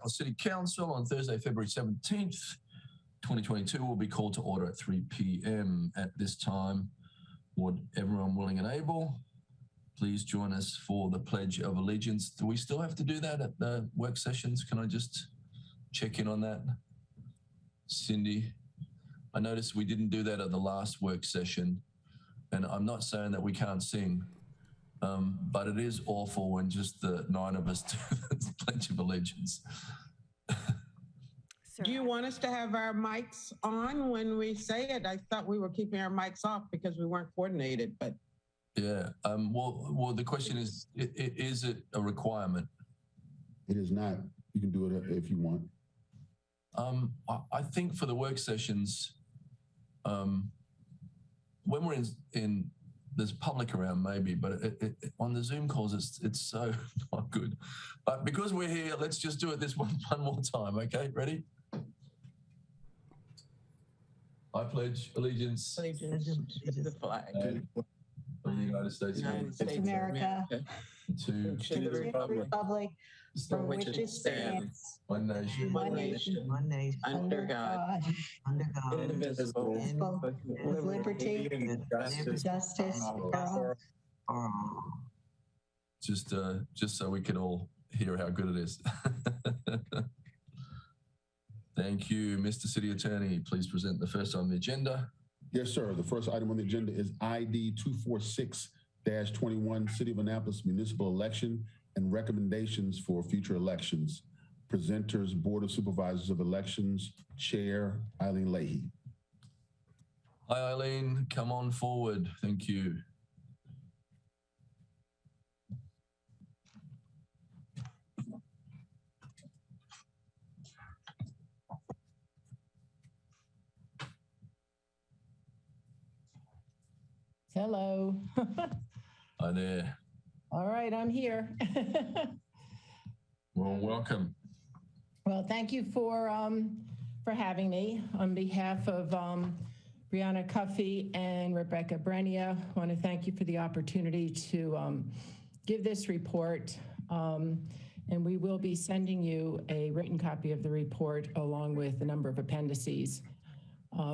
Our City Council on Thursday, February 17th, 2022 will be called to order at 3 p.m. At this time, would everyone willing and able please join us for the Pledge of Allegiance? Do we still have to do that at the work sessions? Can I just check in on that? Cindy, I noticed we didn't do that at the last work session, and I'm not saying that we can't sing, but it is awful when just the 9 of us do the Pledge of Allegiance. Do you want us to have our mics on when we say it? I thought we were keeping our mics off because we weren't coordinated, but. Yeah, well, the question is it a requirement? It is not. You can do it if you want. I think for the work sessions, when we're in there's public around maybe, but on the Zoom calls, it's so not good. But because we're here, let's just do it this one more time, okay? Ready? I pledge allegiance To the flag of the United States of America, to the Republic from which it stands, one nation, under God, indivisible, with liberty and justice for all. just so we can all hear how good it is. Thank you, Mr. City Attorney. Please present the first on the agenda. Yes, sir. The first item on the agenda is ID 246-21, City of Annapolis Municipal Election and Recommendations for Future Elections. Presenters, Board of Supervisors of Elections, Chair Eileen Leahy. Hi, Eileen. Come on forward. Thank you. Hello. Hi there. All right, I'm here. Well, welcome. Well, thank you for having me. On behalf of Brianna Cuffey and Rebecca Brenia, I want to thank you for the opportunity to give this report. And we will be sending you a written copy of the report along with a number of appendices,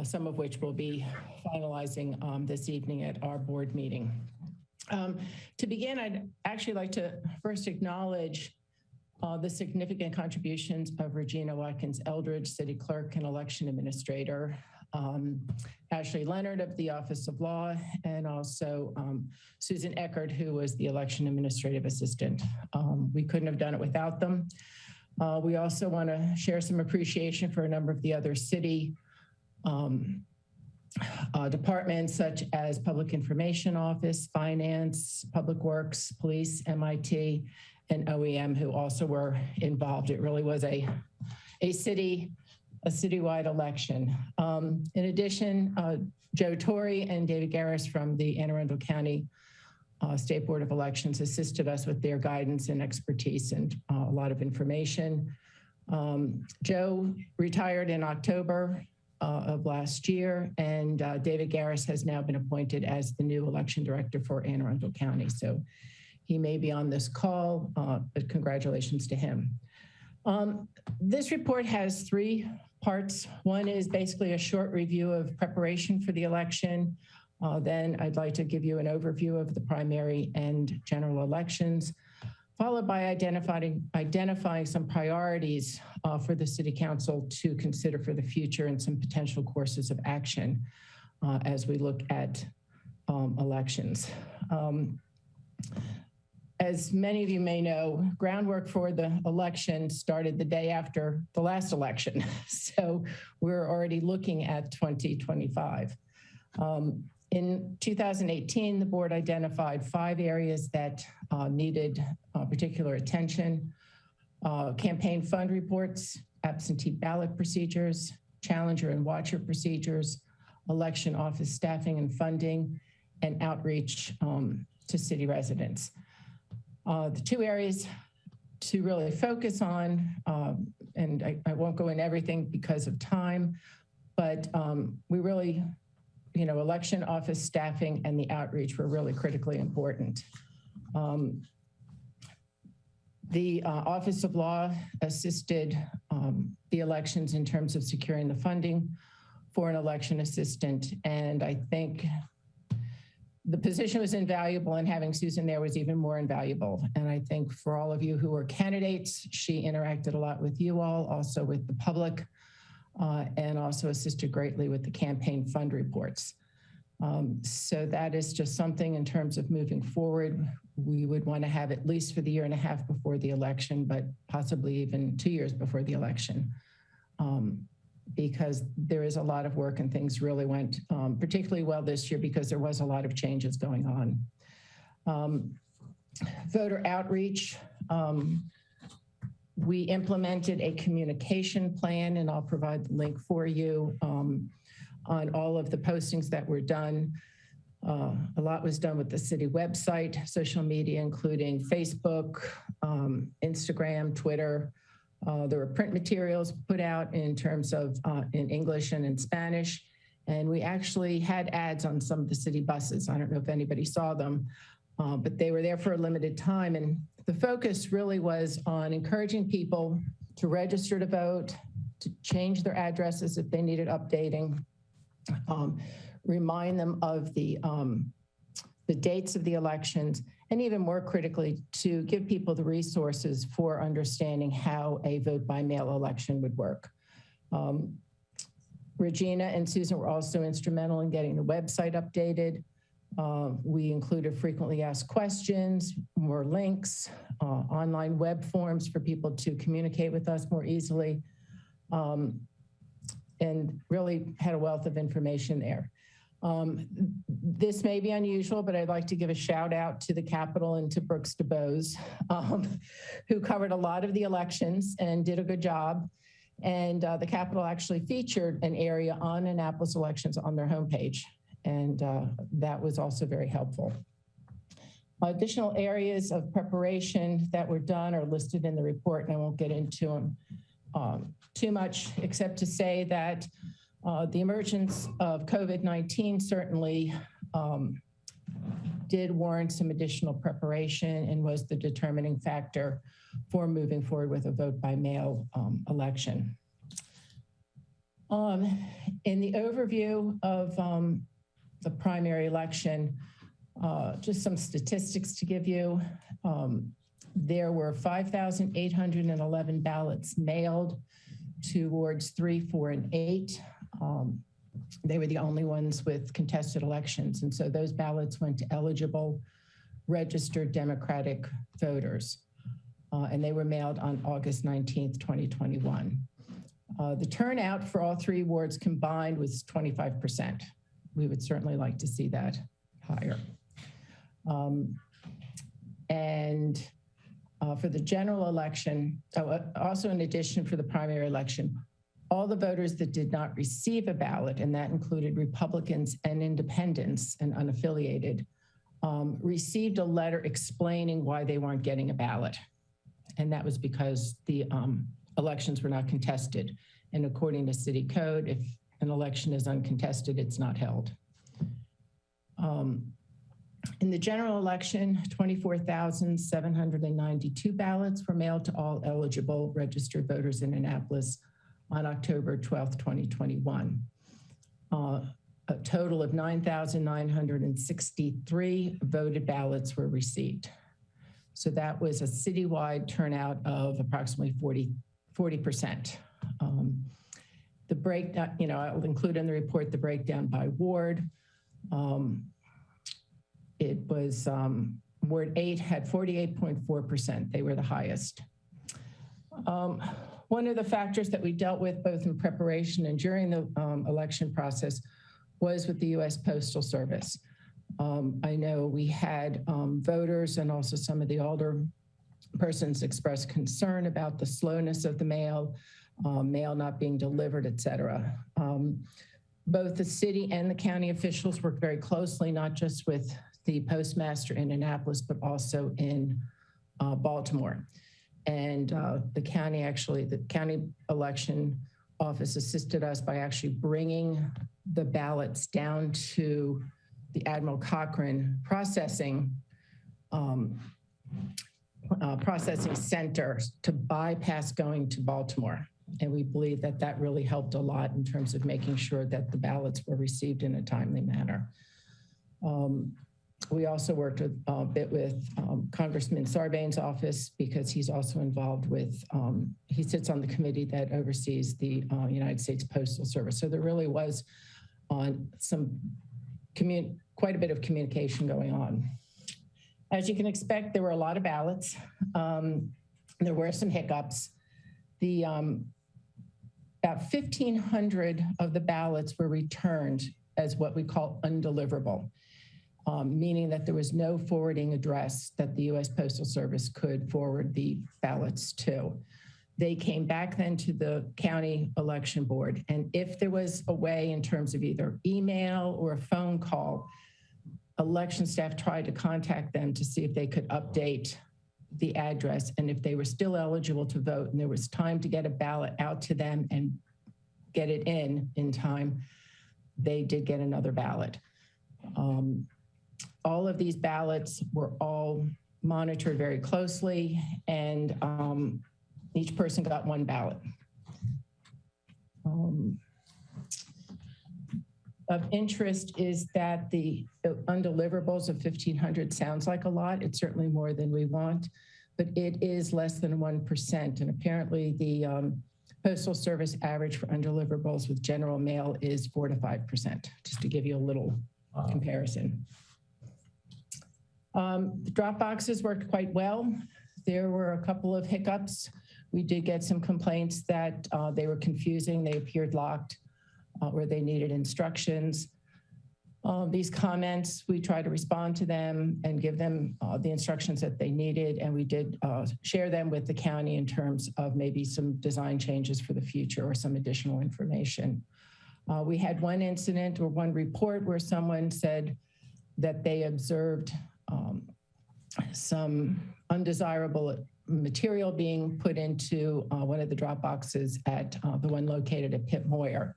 some of which we'll be finalizing this evening at our board meeting. To begin, I'd actually like to first acknowledge the significant contributions of Regina Watkins Eldridge, City Clerk and Election Administrator, Ashley Leonard of the Office of Law, and also Susan Eckert, who was the Election Administrative Assistant. We couldn't have done it without them. We also want to share some appreciation for a number of the other city departments such as Public Information Office, Finance, Public Works, Police, MIT, and OEM, who also were involved. It really was a citywide election. In addition, Joe Torrey and David Garris from the Anne Arundel County State Board of Elections assisted us with their guidance and expertise and a lot of information. Joe retired in October of last year, and David Garris has now been appointed as the new election director for Anne Arundel County. So he may be on this call, but congratulations to him. This report has 3 parts. One is basically a short review of preparation for the election. Then I'd like to give you an overview of the primary and general elections, followed by identifying some priorities for the City Council to consider for the future and some potential courses of action as we look at elections. As many of you may know, groundwork for the election started the day after the last election. So we're already looking at 2025. In 2018, the board identified 5 areas that needed particular attention: campaign fund reports, absentee ballot procedures, challenger and watcher procedures, election office staffing and funding, and outreach to city residents. The 2 areas to really focus on, and I won't go into everything because of time, but we really, election office staffing and the outreach were really critically important. The Office of Law assisted the elections in terms of securing the funding for an election assistant. And I think the position was invaluable, and having Susan there was even more invaluable. And I think for all of you who were candidates, she interacted a lot with you all, also with the public, and also assisted greatly with the campaign fund reports. So that is just something in terms of moving forward. We would want to have at least for the year and a half before the election, but possibly even 2 years before the election, because there is a lot of work and things really went particularly well this year because there was a lot of changes going on. Voter outreach. We implemented a communication plan, and I'll provide the link for you on all of the postings that were done. A lot was done with the city website, social media, including Facebook, Instagram, Twitter. There were print materials put out in terms of in English and in Spanish. And we actually had ads on some of the city buses. I don't know if anybody saw them, but they were there for a limited time. And the focus really was on encouraging people to register to vote, to change their addresses if they needed updating, remind them of the dates of the elections, and even more critically, to give people the resources for understanding how a vote by mail election would work. Regina and Susan were also instrumental in getting the website updated. We included frequently asked questions, more links, online web forms for people to communicate with us more easily, and really had a wealth of information there. This may be unusual, but I'd like to give a shout out to the Capitol and to Brooks DeBose, who covered a lot of the elections and did a good job. And the Capitol actually featured an area on Annapolis elections on their homepage. And that was also very helpful. Additional areas of preparation that were done are listed in the report, and I won't get into them too much, except to say that the emergence of COVID-19 certainly did warrant some additional preparation and was the determining factor for moving forward with a vote by mail election. In the overview of the primary election, just some statistics to give you. There were 5,811 ballots mailed to wards 3, 4, and 8. They were the only ones with contested elections. And so those ballots went to eligible, registered Democratic voters. And they were mailed on August 19th, 2021. The turnout for all 3 wards combined was 25%. We would certainly like to see that higher. For the general election, also in addition for the primary election, all the voters that did not receive a ballot, and that included Republicans and independents and unaffiliated, received a letter explaining why they weren't getting a ballot. And that was because the elections were not contested. And according to city code, if an election is uncontested, it's not held. In the general election, 24,792 ballots were mailed to all eligible registered voters in Annapolis on October 12th, 2021. A total of 9,963 voted ballots were received. So that was a citywide turnout of approximately 40%. The breakdown, I'll include in the report the breakdown by ward. It was Ward 8 had 48.4%. They were the highest. One of the factors that we dealt with both in preparation and during the election process was with the U.S. Postal Service. I know we had voters and also some of the older persons express concern about the slowness of the mail, mail not being delivered, et cetera. Both the city and the county officials worked very closely, not just with the postmaster in Annapolis, but also in Baltimore. And the county election office assisted us by actually bringing the ballots down to the Admiral Cochrane processing processing center to bypass going to Baltimore. And we believe that that really helped a lot in terms of making sure that the ballots were received in a timely manner. We also worked a bit with Congressman Sarbanes' office because he's also involved with, he sits on the committee that oversees the United States Postal Service. So there really was quite a bit of communication going on. As you can expect, there were a lot of ballots. There were some hiccups. About 1,500 of the ballots were returned as what we call undeliverable, meaning that there was no forwarding address that the U.S. Postal Service could forward the ballots to. They came back then to the county election board, and if there was a way in terms of either email or a phone call, election staff tried to contact them to see if they could update the address and if they were still eligible to vote and there was time to get a ballot out to them and get it in time, they did get another ballot. All of these ballots were all monitored very closely, and each person got one ballot. Of interest is that the undeliverables of 1,500 sounds like a lot. It's certainly more than we want, but it is less than 1%. And apparently the Postal Service average for undeliverables with general mail is 4 to 5%, just to give you a little comparison. The drop boxes worked quite well. There were a couple of hiccups. We did get some complaints that they were confusing. They appeared locked. Where they needed instructions. These comments, we tried to respond to them and give them the instructions that they needed, and we did share them with the county in terms of maybe some design changes for the future or some additional information. We had one incident or one report where someone said that they observed some undesirable material being put into one of the drop boxes at the one located at Pitt Moyer.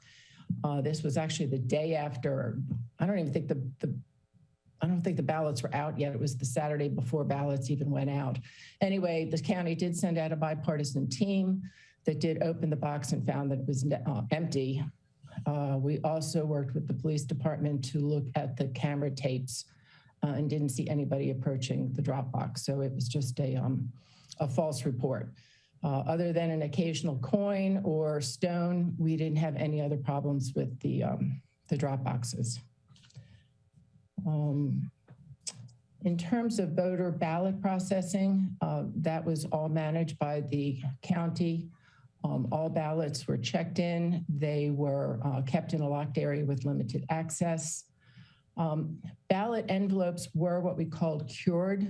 This was actually the day after. I don't think the ballots were out yet. It was the Saturday before ballots even went out. Anyway, the county did send out a bipartisan team that did open the box and found that it was empty. We also worked with the police department to look at the camera tapes and didn't see anybody approaching the drop box. So it was just a false report. Other than an occasional coin or stone, we didn't have any other problems with the drop boxes. In terms of voter ballot processing, that was all managed by the county. All ballots were checked in. They were kept in a locked area with limited access. Ballot envelopes were what we called cured,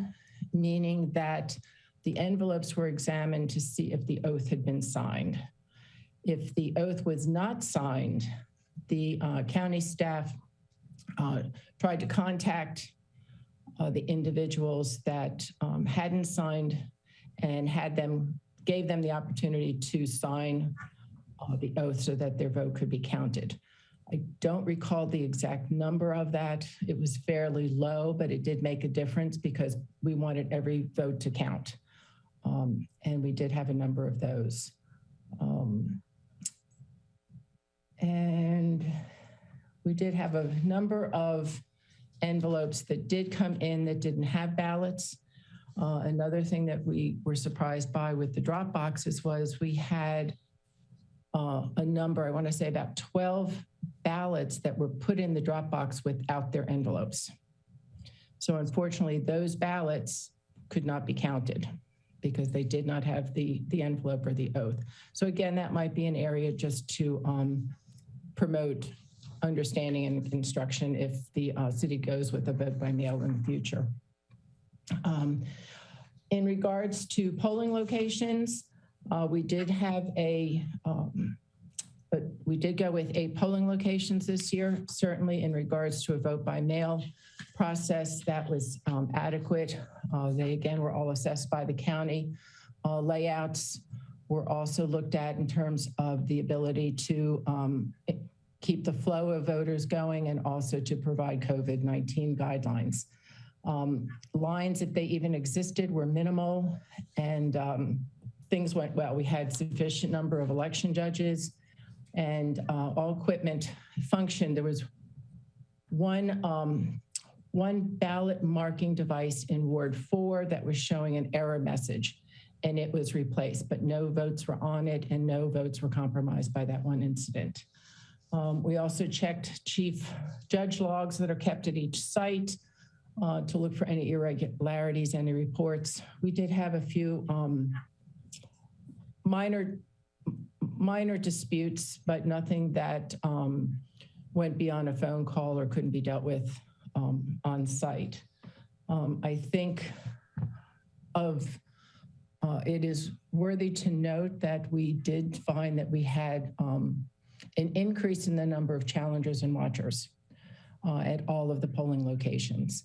meaning that the envelopes were examined to see if the oath had been signed. If the oath was not signed, the county staff tried to contact the individuals that hadn't signed and gave them the opportunity to sign the oath so that their vote could be counted. I don't recall the exact number of that. It was fairly low, but it did make a difference because we wanted every vote to count. And we did have a number of those. And we did have a number of envelopes that did come in that didn't have ballots. Another thing that we were surprised by with the drop boxes was we had a number, I want to say about 12 ballots that were put in the drop box without their envelopes. So unfortunately, those ballots could not be counted because they did not have the envelope or the oath. So again, that might be an area just to promote understanding and instruction if the city goes with a vote by mail in the future. In regards to polling locations, we did go with 8 polling locations this year. Certainly in regards to a vote by mail process, that was adequate. They again were all assessed by the county. Layouts were also looked at in terms of the ability to keep the flow of voters going and also to provide COVID-19 guidelines. Lines, if they even existed, were minimal, and things went well. We had sufficient number of election judges, and all equipment functioned. There was one ballot marking device in Ward 4 that was showing an error message, and it was replaced, but no votes were on it and no votes were compromised by that one incident. We also checked chief judge logs that are kept at each site to look for any irregularities, any reports. We did have a few minor disputes, but nothing that went beyond a phone call or couldn't be dealt with on site. I think it is worthy to note that we did find that we had an increase in the number of challengers and watchers at all of the polling locations.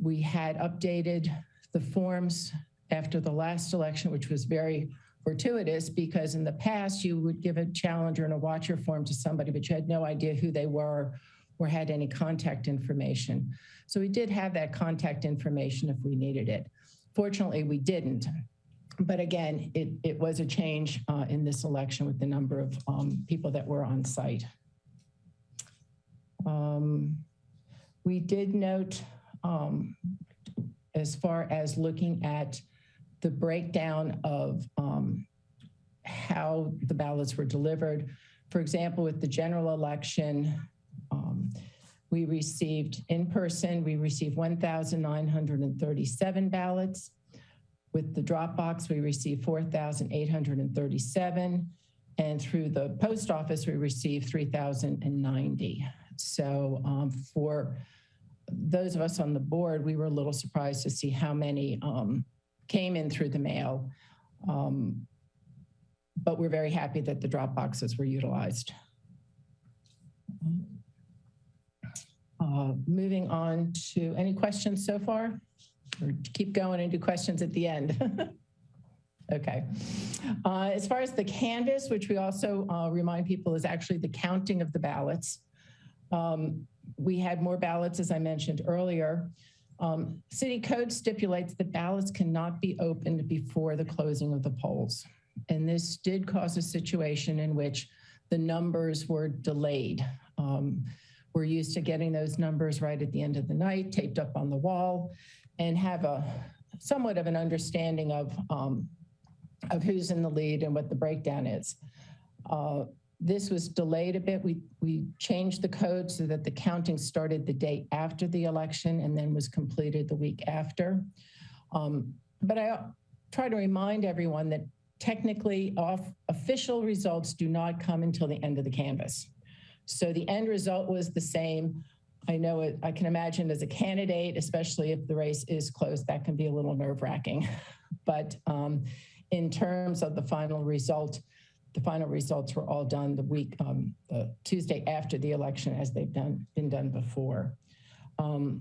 We had updated the forms after the last election, which was very fortuitous because in the past you would give a challenger and a watcher form to somebody, but you had no idea who they were or had any contact information. So we did have that contact information if we needed it. Fortunately, we didn't. But again, it was a change in this election with the number of people that were on site. We did note, as far as looking at the breakdown of how the ballots were delivered. For example, with the general election, we received in person, we received 1,937 ballots. With the drop box, we received 4,837. And through the post office, we received 3,090. So for those of us on the board, we were a little surprised to see how many came in through the mail. But we're very happy that the drop boxes were utilized. Moving on to any questions so far? Or keep going and do questions at the end? Okay. As far as the canvas, which we also remind people is actually the counting of the ballots. We had more ballots, as I mentioned earlier. City code stipulates that ballots cannot be opened before the closing of the polls. And this did cause a situation in which the numbers were delayed. We're used to getting those numbers right at the end of the night, taped up on the wall, and have a somewhat of an understanding of who's in the lead and what the breakdown is. This was delayed a bit. We changed the code so that the counting started the day after the election and then was completed the week after. But I try to remind everyone that technically official results do not come until the end of the canvass. So the end result was the same. I know it, I can imagine as a candidate, especially if the race is close, that can be a little nerve-wracking. But in terms of the final result, the final results were all done the week, Tuesday after the election, as they've been done before. The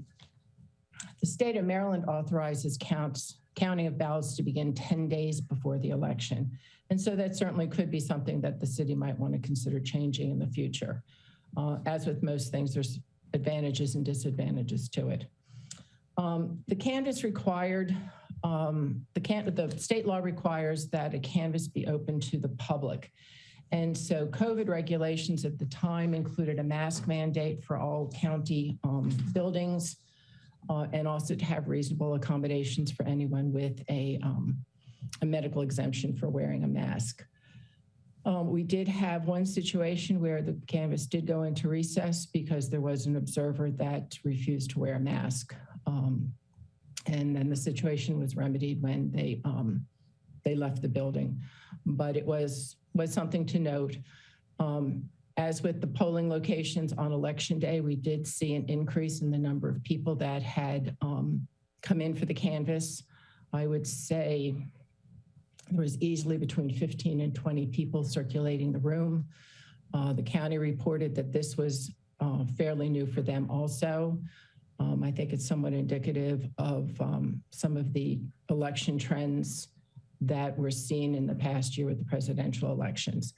state of Maryland authorizes counting of ballots to begin 10 days before the election. And so that certainly could be something that the city might want to consider changing in the future. As with most things, there's advantages and disadvantages to it. The canvass required, the state law requires that a canvass be open to the public. And so COVID regulations at the time included a mask mandate for all county buildings, and also to have reasonable accommodations for anyone with a medical exemption for wearing a mask. We did have one situation where the canvass did go into recess because there was an observer that refused to wear a mask. And then the situation was remedied when they left the building. But it was something to note. As with the polling locations on election day, we did see an increase in the number of people that had come in for the canvass. I would say there was easily between 15 and 20 people circulating the room. The county reported that this was fairly new for them also. I think it's somewhat indicative of some of the election trends that were seen in the past year with the presidential elections.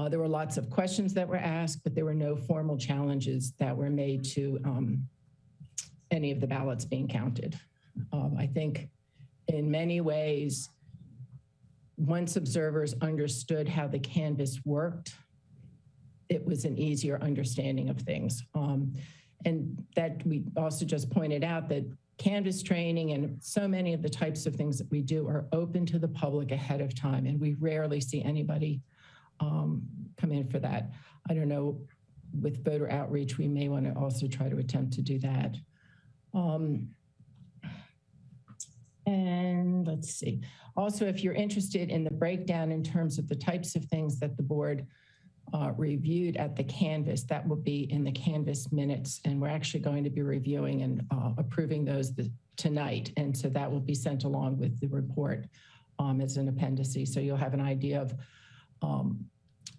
There were lots of questions that were asked, but there were no formal challenges that were made to any of the ballots being counted. I think in many ways, once observers understood how the canvas worked, it was an easier understanding of things. And that we also just pointed out that canvas training and so many of the types of things that we do are open to the public ahead of time, and we rarely see anybody come in for that. I don't know, with voter outreach, we may want to also try to attempt to do that. And let's see. Also, if you're interested in the breakdown in terms of the types of things that the board reviewed at the canvas, that will be in the canvas minutes, and we're actually going to be reviewing and approving those tonight. And so that will be sent along with the report as an appendice. So you'll have an idea of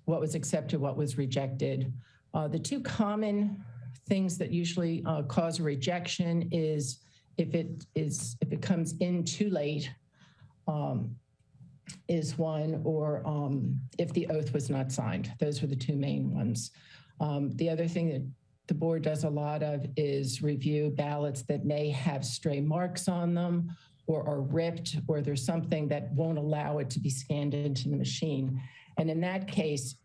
what was accepted, what was rejected. The two common things that usually cause a rejection is if it comes in too late, is one, or if the oath was not signed. Those were the two main ones. The other thing that the board does a lot of is review ballots that may have stray marks on them or are ripped, or there's something that won't allow it to be scanned into the machine. And in that case,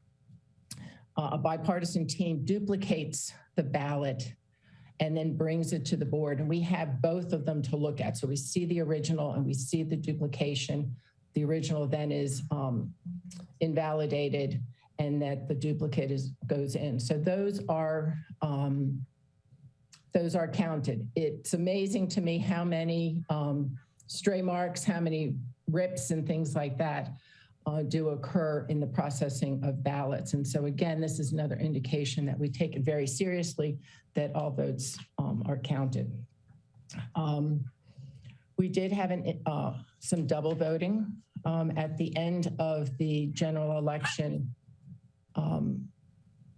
a bipartisan team duplicates the ballot and then brings it to the board. And we have both of them to look at. So we see the original and we see the duplication. The original then is invalidated, and that the duplicate goes in. So those are counted. It's amazing to me how many stray marks, how many rips and things like that do occur in the processing of ballots. And so again, this is another indication that we take it very seriously, that all votes are counted. We did have some double voting at the end of the general election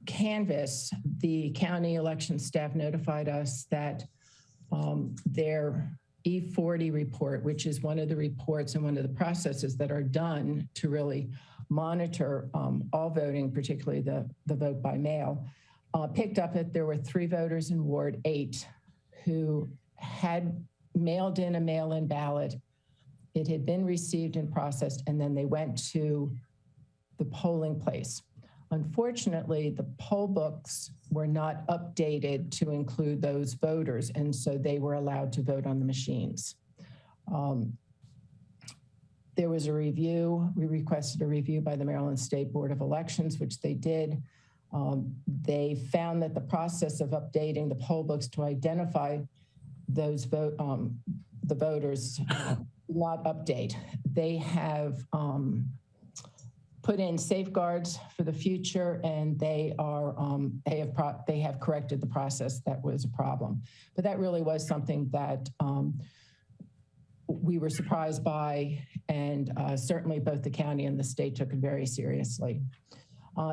canvass. The county election staff notified us that their E40 report, which is one of the reports and one of the processes that are done to really monitor all voting, particularly the vote by mail, picked up that there were 3 voters in Ward 8 who had mailed in a mail-in ballot. It had been received and processed, and then they went to the polling place. Unfortunately, the poll books were not updated to include those voters, and so they were allowed to vote on the machines. There was a review. We requested a review by the Maryland State Board of Elections, which they did. They found that the process of updating the poll books to identify those the voters not update. They have put in safeguards for the future, and they have corrected the process that was a problem. But that really was something that we were surprised by, and certainly both the county and the state took it very seriously.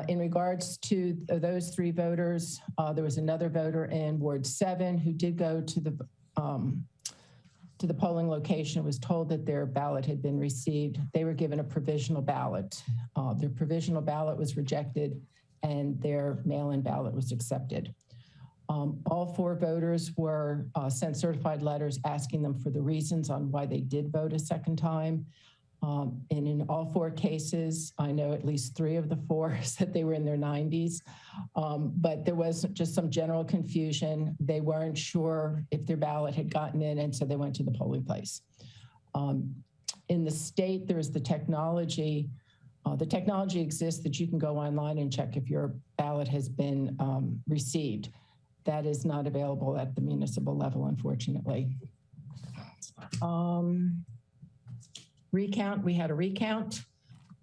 In regards to those 3 voters, there was another voter in Ward 7 who did go to the polling location, was told that their ballot had been received. They were given a provisional ballot. Their provisional ballot was rejected, and their mail-in ballot was accepted. All 4 voters were sent certified letters asking them for the reasons on why they did vote a second time. And in all 4 cases, I know at least 3 of the 4 said they were in their 90s, but there was just some general confusion. They weren't sure if their ballot had gotten in, and so they went to the polling place. In the state, there's the technology. The technology exists that you can go online and check if your ballot has been received. That is not available at the municipal level, unfortunately. Recount, we had a recount.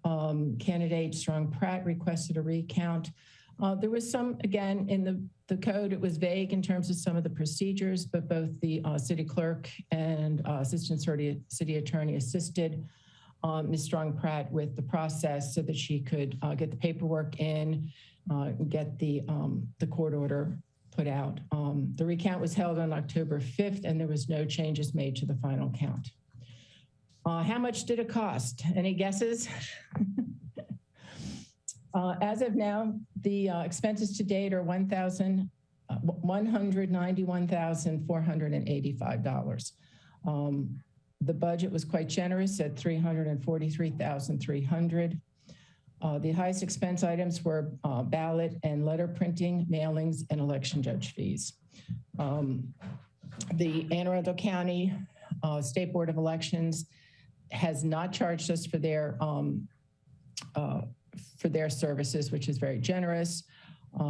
Candidate Strong Pratt requested a recount. There was some, again, in the code, it was vague in terms of some of the procedures, but both the city clerk and assistant city attorney assisted Ms. Strong Pratt with the process so that she could get the paperwork in, get the court order put out. The recount was held on October 5th, and there was no changes made to the final count. How much did it cost? Any guesses? As of now, the expenses to date are $1,000. $191,485. The budget was quite generous at $343,300. The highest expense items were ballot and letter printing, mailings, and election judge fees. The Anne Arundel County State Board of Elections has not charged us for their services, which is very generous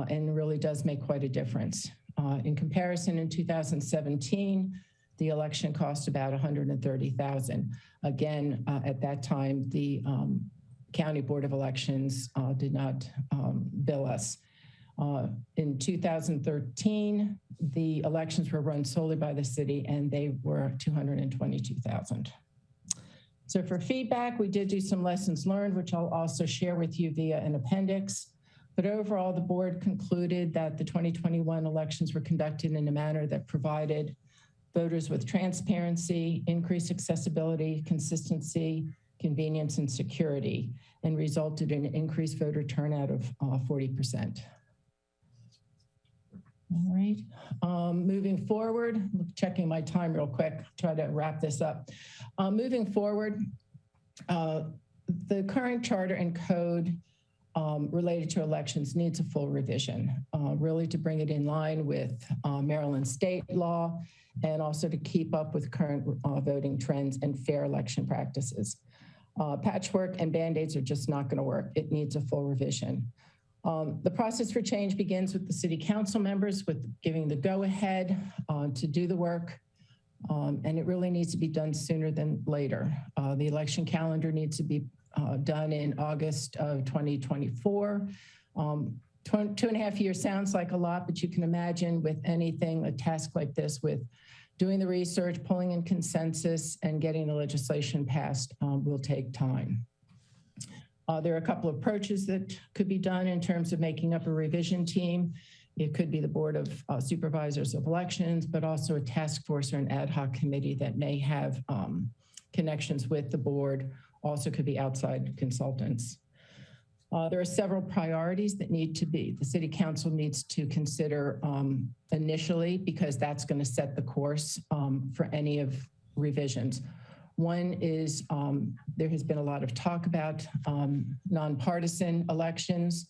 and really does make quite a difference. In comparison, in 2017, the election cost about $130,000. Again, at that time, the County Board of Elections did not bill us. In 2013, the elections were run solely by the city, and they were $222,000. So for feedback, we did do some lessons learned, which I'll also share with you via an appendix. But overall, the board concluded that the 2021 elections were conducted in a manner that provided voters with transparency, increased accessibility, consistency, convenience, and security, and resulted in an increased voter turnout of 40%. All right, moving forward, checking my time real quick, try to wrap this up. Moving forward, the current charter and code related to elections needs a full revision, really to bring it in line with Maryland state law and also to keep up with current voting trends and fair election practices. Patchwork and Band-Aids are just not gonna work. It needs a full revision. The process for change begins with the city council members with giving the go-ahead to do the work, and it really needs to be done sooner than later. The election calendar needs to be done in August of 2024. 2.5 years sounds like a lot, but you can imagine with anything, a task like this, with doing the research, pulling in consensus, and getting the legislation passed will take time. There are a couple of approaches that could be done in terms of making up a revision team. It could be the Board of Supervisors of Elections, but also a task force or an ad hoc committee that may have connections with the board. Also could be outside consultants. There are several priorities that need to be, the City Council needs to consider initially, because that's going to set the course for any of revisions. One is there has been a lot of talk about nonpartisan elections.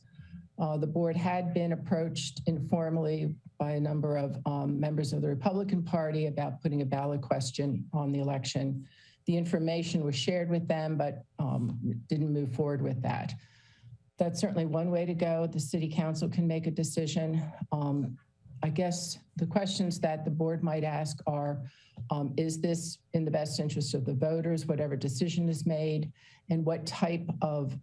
The board had been approached informally by a number of members of the Republican Party about putting a ballot question on the election. The information was shared with them, but didn't move forward with that. That's certainly one way to go. The City Council can make a decision. I guess the questions that the board might ask are, is this in the best interest of the voters, whatever decision is made, and what type of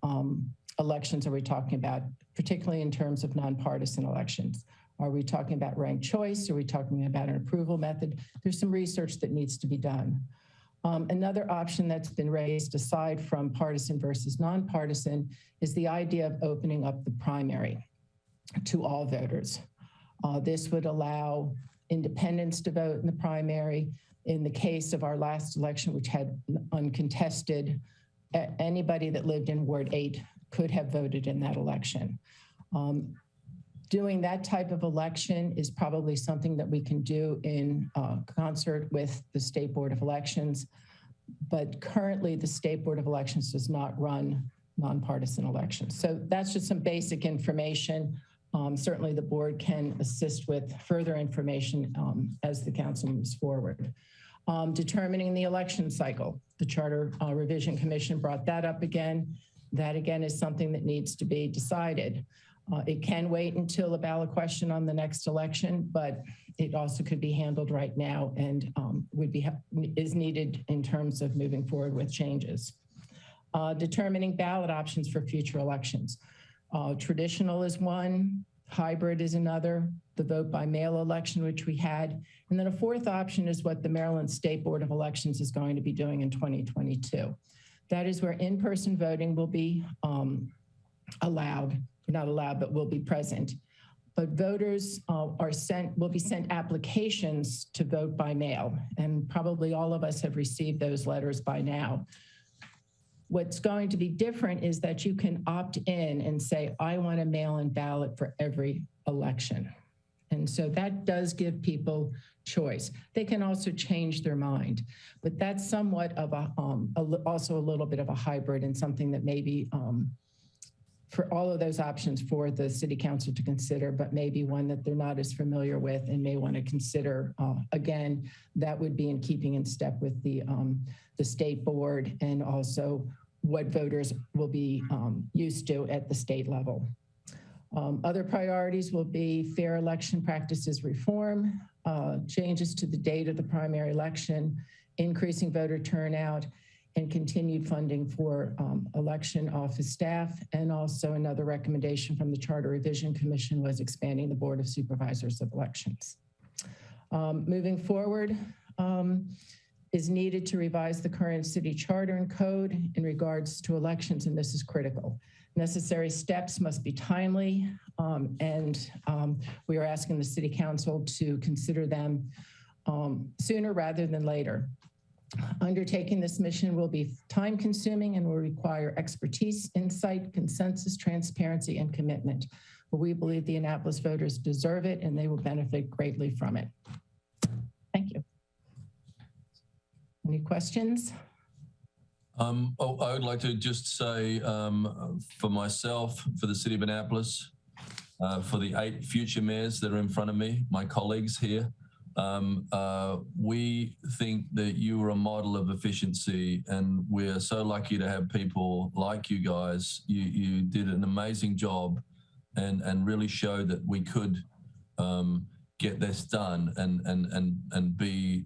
elections are we talking about, particularly in terms of nonpartisan elections? Are we talking about ranked choice? Are we talking about an approval method? There's some research that needs to be done. Another option that's been raised aside from partisan versus nonpartisan is the idea of opening up the primary to all voters. This would allow independents to vote in the primary. In the case of our last election, which had uncontested, anybody that lived in Ward 8 could have voted in that election. Doing that type of election is probably something that we can do in concert with the State Board of Elections, but currently the State Board of Elections does not run nonpartisan elections. So that's just some basic information. Certainly the board can assist with further information as the council moves forward. Determining the election cycle. The Charter Revision Commission brought that up again. That again is something that needs to be decided. It can wait until a ballot question on the next election, but it also could be handled right now and is needed in terms of moving forward with changes. Determining ballot options for future elections. Traditional is one, hybrid is another, the vote by mail election, which we had. And then a fourth option is what the Maryland State Board of Elections is going to be doing in 2022. That is where in-person voting will be allowed, not allowed, but will be present. But voters will be sent applications to vote by mail. And probably all of us have received those letters by now. What's going to be different is that you can opt in and say, I want a mail-in ballot for every election. And so that does give people choice. They can also change their mind, but that's somewhat of also a little bit of a hybrid and something that maybe for all of those options for the city council to consider, but maybe one that they're not as familiar with and may want to consider. Again, that would be in keeping in step with the state board and also what voters will be used to at the state level. Other priorities will be fair election practices reform, changes to the date of the primary election, increasing voter turnout, and continued funding for election office staff. And also another recommendation from the Charter Revision Commission was expanding the Board of Supervisors of Elections. Moving forward, is needed to revise the current city charter and code in regards to elections, and this is critical. Necessary steps must be timely, and we are asking the city council to consider them sooner rather than later. Undertaking this mission will be time consuming and will require expertise, insight, consensus, transparency, and commitment. But we believe the Annapolis voters deserve it and they will benefit greatly from it. Thank you. Any questions? I would like to just say for myself, for the city of Annapolis, for the 8 future mayors that are in front of me, my colleagues here, we think that you are a model of efficiency, and we're so lucky to have people like you guys. You did an amazing job and really showed that we could get this done and be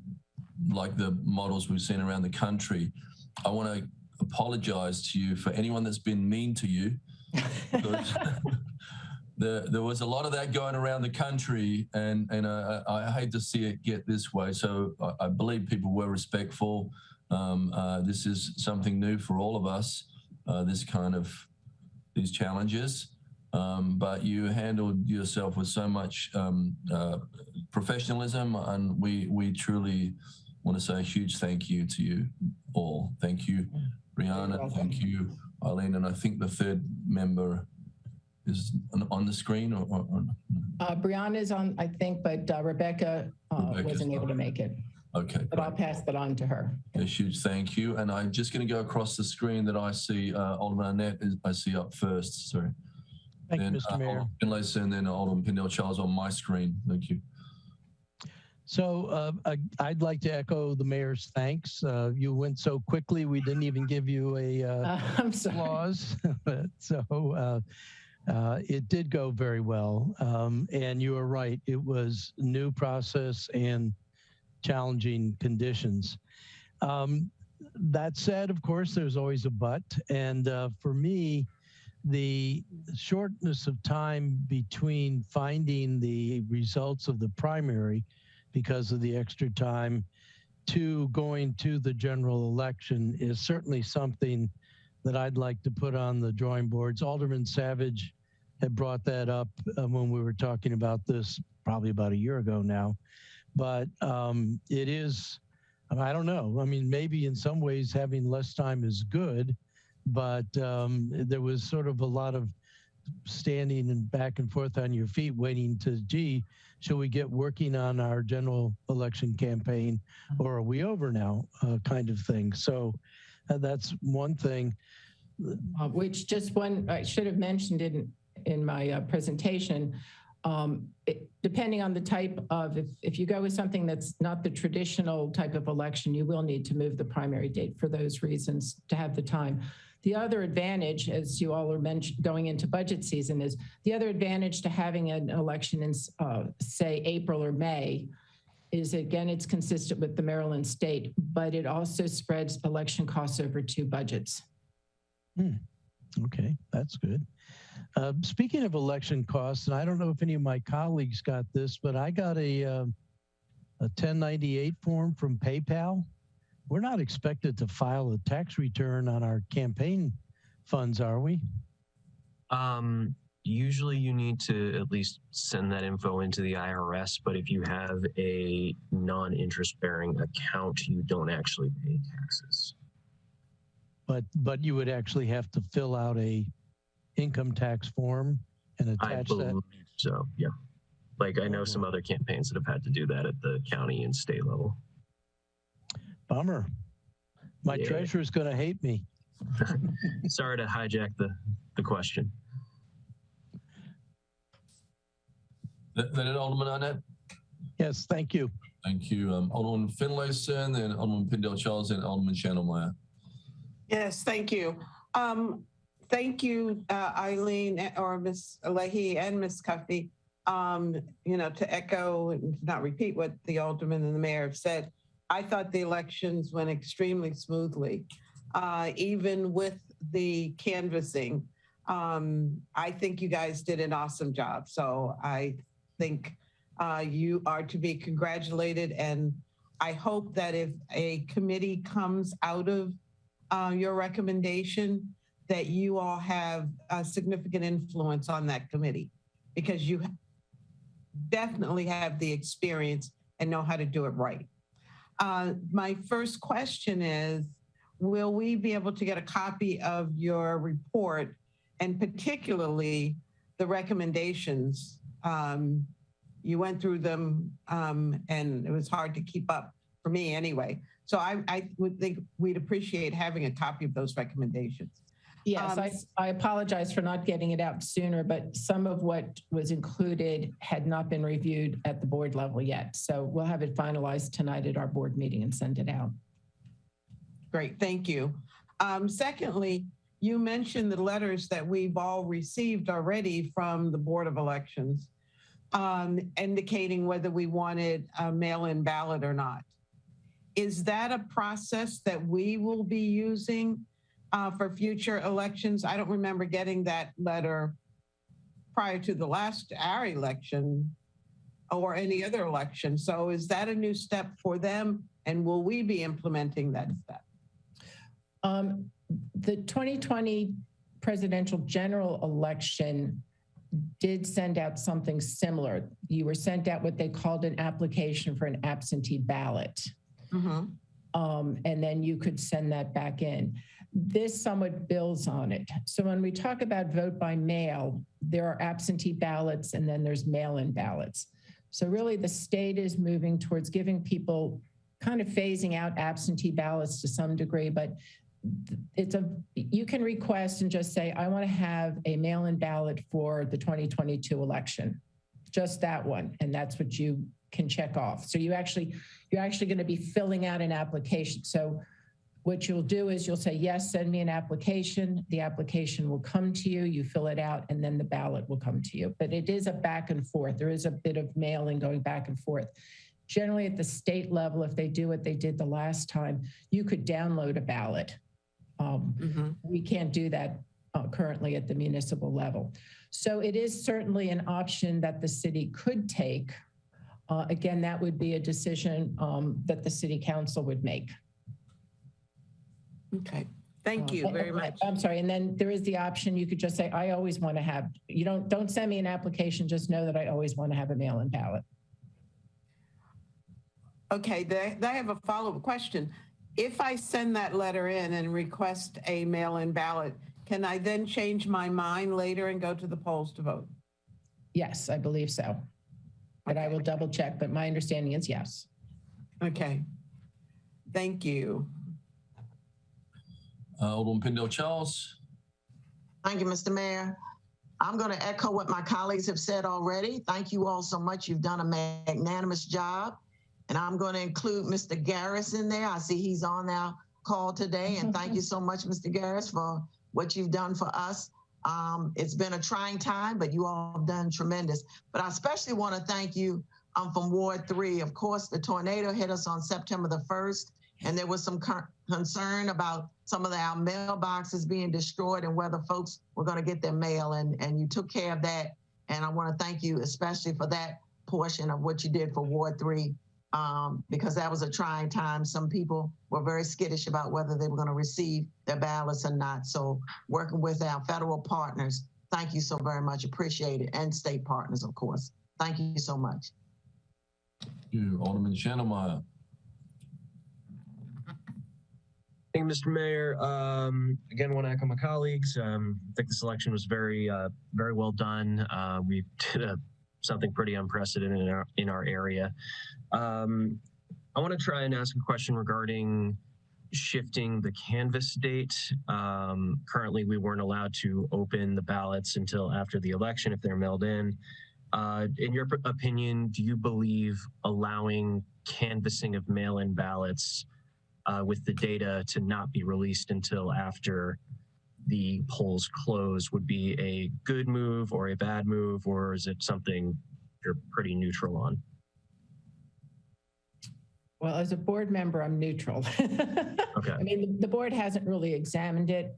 like the models we've seen around the country. I want to apologize to you for anyone that's been mean to you. There was a lot of that going around the country, and I hate to see it get this way. So I believe people were respectful. This is something new for all of us, these challenges. But you handled yourself with so much professionalism, and we truly want to say a huge thank you to you all. Thank you, Brianna. Thank you, Eileen. And I think the third member is on the screen, or Brianna is on, I think, but Rebecca wasn't able to make it. Okay, but I'll pass that on to her. A huge thank you. And I'm just going to go across the screen that I see Alderman Arnett I see up first. Sorry. Thank you, Mr. Mayor. Finlayson, and then Alderman Pindell-Charles on my screen. Thank you. So I'd like to echo the mayor's thanks. You went so quickly, we didn't even give you a applause. So it did go very well. And you are right, it was a new process and challenging conditions. That said, of course, there's always a but. And for me, the shortness of time between finding the results of the primary because of the extra time to going to the general election is certainly something that I'd like to put on the drawing boards. Alderman Savage had brought that up when we were talking about this probably about a year ago now. But it is, I don't know. I mean, maybe in some ways having less time is good, but there was sort of a lot of standing and back and forth on your feet waiting to, gee, should we get working on our general election campaign, or are we over now, kind of thing. So that's one thing. Which just one, I should have mentioned it in my presentation. Depending on the type of, if you go with something that's not the traditional type of election, you will need to move the primary date for those reasons to have the time. The other advantage, as you all are going into budget season, is the other advantage to having an election in, say, April or May is, again, it's consistent with the Maryland state, but it also spreads election costs over 2 budgets. Okay, that's good. Speaking of election costs, and I don't know if any of my colleagues got this, but I got a 1098 form from PayPal. We're not expected to file a tax return on our campaign funds, are we? Usually you need to at least send that info into the IRS, but if you have a non-interest bearing account, you don't actually pay taxes. But you would actually have to fill out a income tax form and attach that? So, yeah. Like I know some other campaigns that have had to do that at the county and state level. Bummer. My Yeah. treasurer's going to hate me. Sorry to hijack the question. That it, Alderman Arnett? Yes, thank you. Thank you. Alderman Finlayson, then Alderman Pindell-Charles, and Alderman Channelmeyer. Yes, thank you. Thank you, Eileen or Ms. Leahy and Ms. Cuffey. You know, to echo and not repeat what the Alderman and the Mayor have said, I thought the elections went extremely smoothly, even with the canvassing. I think you guys did an awesome job. So I think you are to be congratulated. And I hope that if a committee comes out of your recommendation, that you all have a significant influence on that committee, because you definitely have the experience and know how to do it right. My first question is, will we be able to get a copy of your report, and particularly the recommendations? You went through them and it was hard to keep up for me anyway. So I would think we'd appreciate having a copy of those recommendations. Yes, I apologize for not getting it out sooner, but some of what was included had not been reviewed at the board level yet. So we'll have it finalized tonight at our board meeting and send it out. Great, thank you. Secondly, you mentioned the letters that we've all received already from the Board of Elections, indicating whether we wanted a mail-in ballot or not. Is that a process that we will be using for future elections? I don't remember getting that letter prior to the last our election or any other election. So is that a new step for them? And will we be implementing that step? The 2020 presidential general election did send out something similar. You were sent out what they called an application for an absentee ballot. And then you could send that back in. This somewhat builds on it. So when we talk about vote by mail, there are absentee ballots and then there's mail-in ballots. So really the state is moving towards giving people, kind of phasing out absentee ballots to some degree, but you can request and just say, I want to have a mail-in ballot for the 2022 election, just that one. And that's what you can check off. So you're actually going to be filling out an application. So what you'll do is you'll say, yes, send me an application. The application will come to you, you fill it out, and then the ballot will come to you. But it is a back and forth. There is a bit of mailing going back and forth. Generally at the state level, if they do what they did the last time, you could download a ballot. We can't do that currently at the municipal level. So it is certainly an option that the city could take. Again, that would be a decision that the city council would make. Okay, thank you very much. I'm sorry, and then there is the option, you could just say, I always want to have, you don't send me an application, just know that I always want to have a mail-in ballot. Okay, I have a follow-up question. If I send that letter in and request a mail-in ballot, can I then change my mind later and go to the polls to vote? Yes, I believe so. But I will double check, but my understanding is yes. Okay, thank you. Alderman Pindell-Charles. Thank you, Mr. Mayor. I'm going to echo what my colleagues have said already. Thank you all so much. You've done a magnanimous job. And I'm going to include Mr. Garris in there. I see he's on our call today. And thank you so much, Mr. Garris, for what you've done for us. It's been a trying time, but you all have done tremendous. But I especially want to thank you from Ward 3. Of course, the tornado hit us on September the 1st, and there was some concern about some of our mailboxes being destroyed and whether folks were going to get their mail, and you took care of that. And I want to thank you especially for that portion of what you did for Ward 3, because that was a trying time. Some people were very skittish about whether they were going to receive their ballots or not. So working with our federal partners, thank you so very much. Appreciate it. And state partners, of course. Thank you so much. Thank you, Alderman Channelmeyer. Thank you, Mr. Mayor. Again, want to echo my colleagues. I think this election was very well done. We did a something pretty unprecedented in our area. I want to try and ask a question regarding shifting the canvass date. Currently, we weren't allowed to open the ballots until after the election if they're mailed in. In your opinion, do you believe allowing canvassing of mail-in ballots with the data to not be released until after the polls close would be a good move or a bad move, or is it something you're pretty neutral on? Well, as a board member, I'm neutral. Okay. I mean, the board hasn't really examined it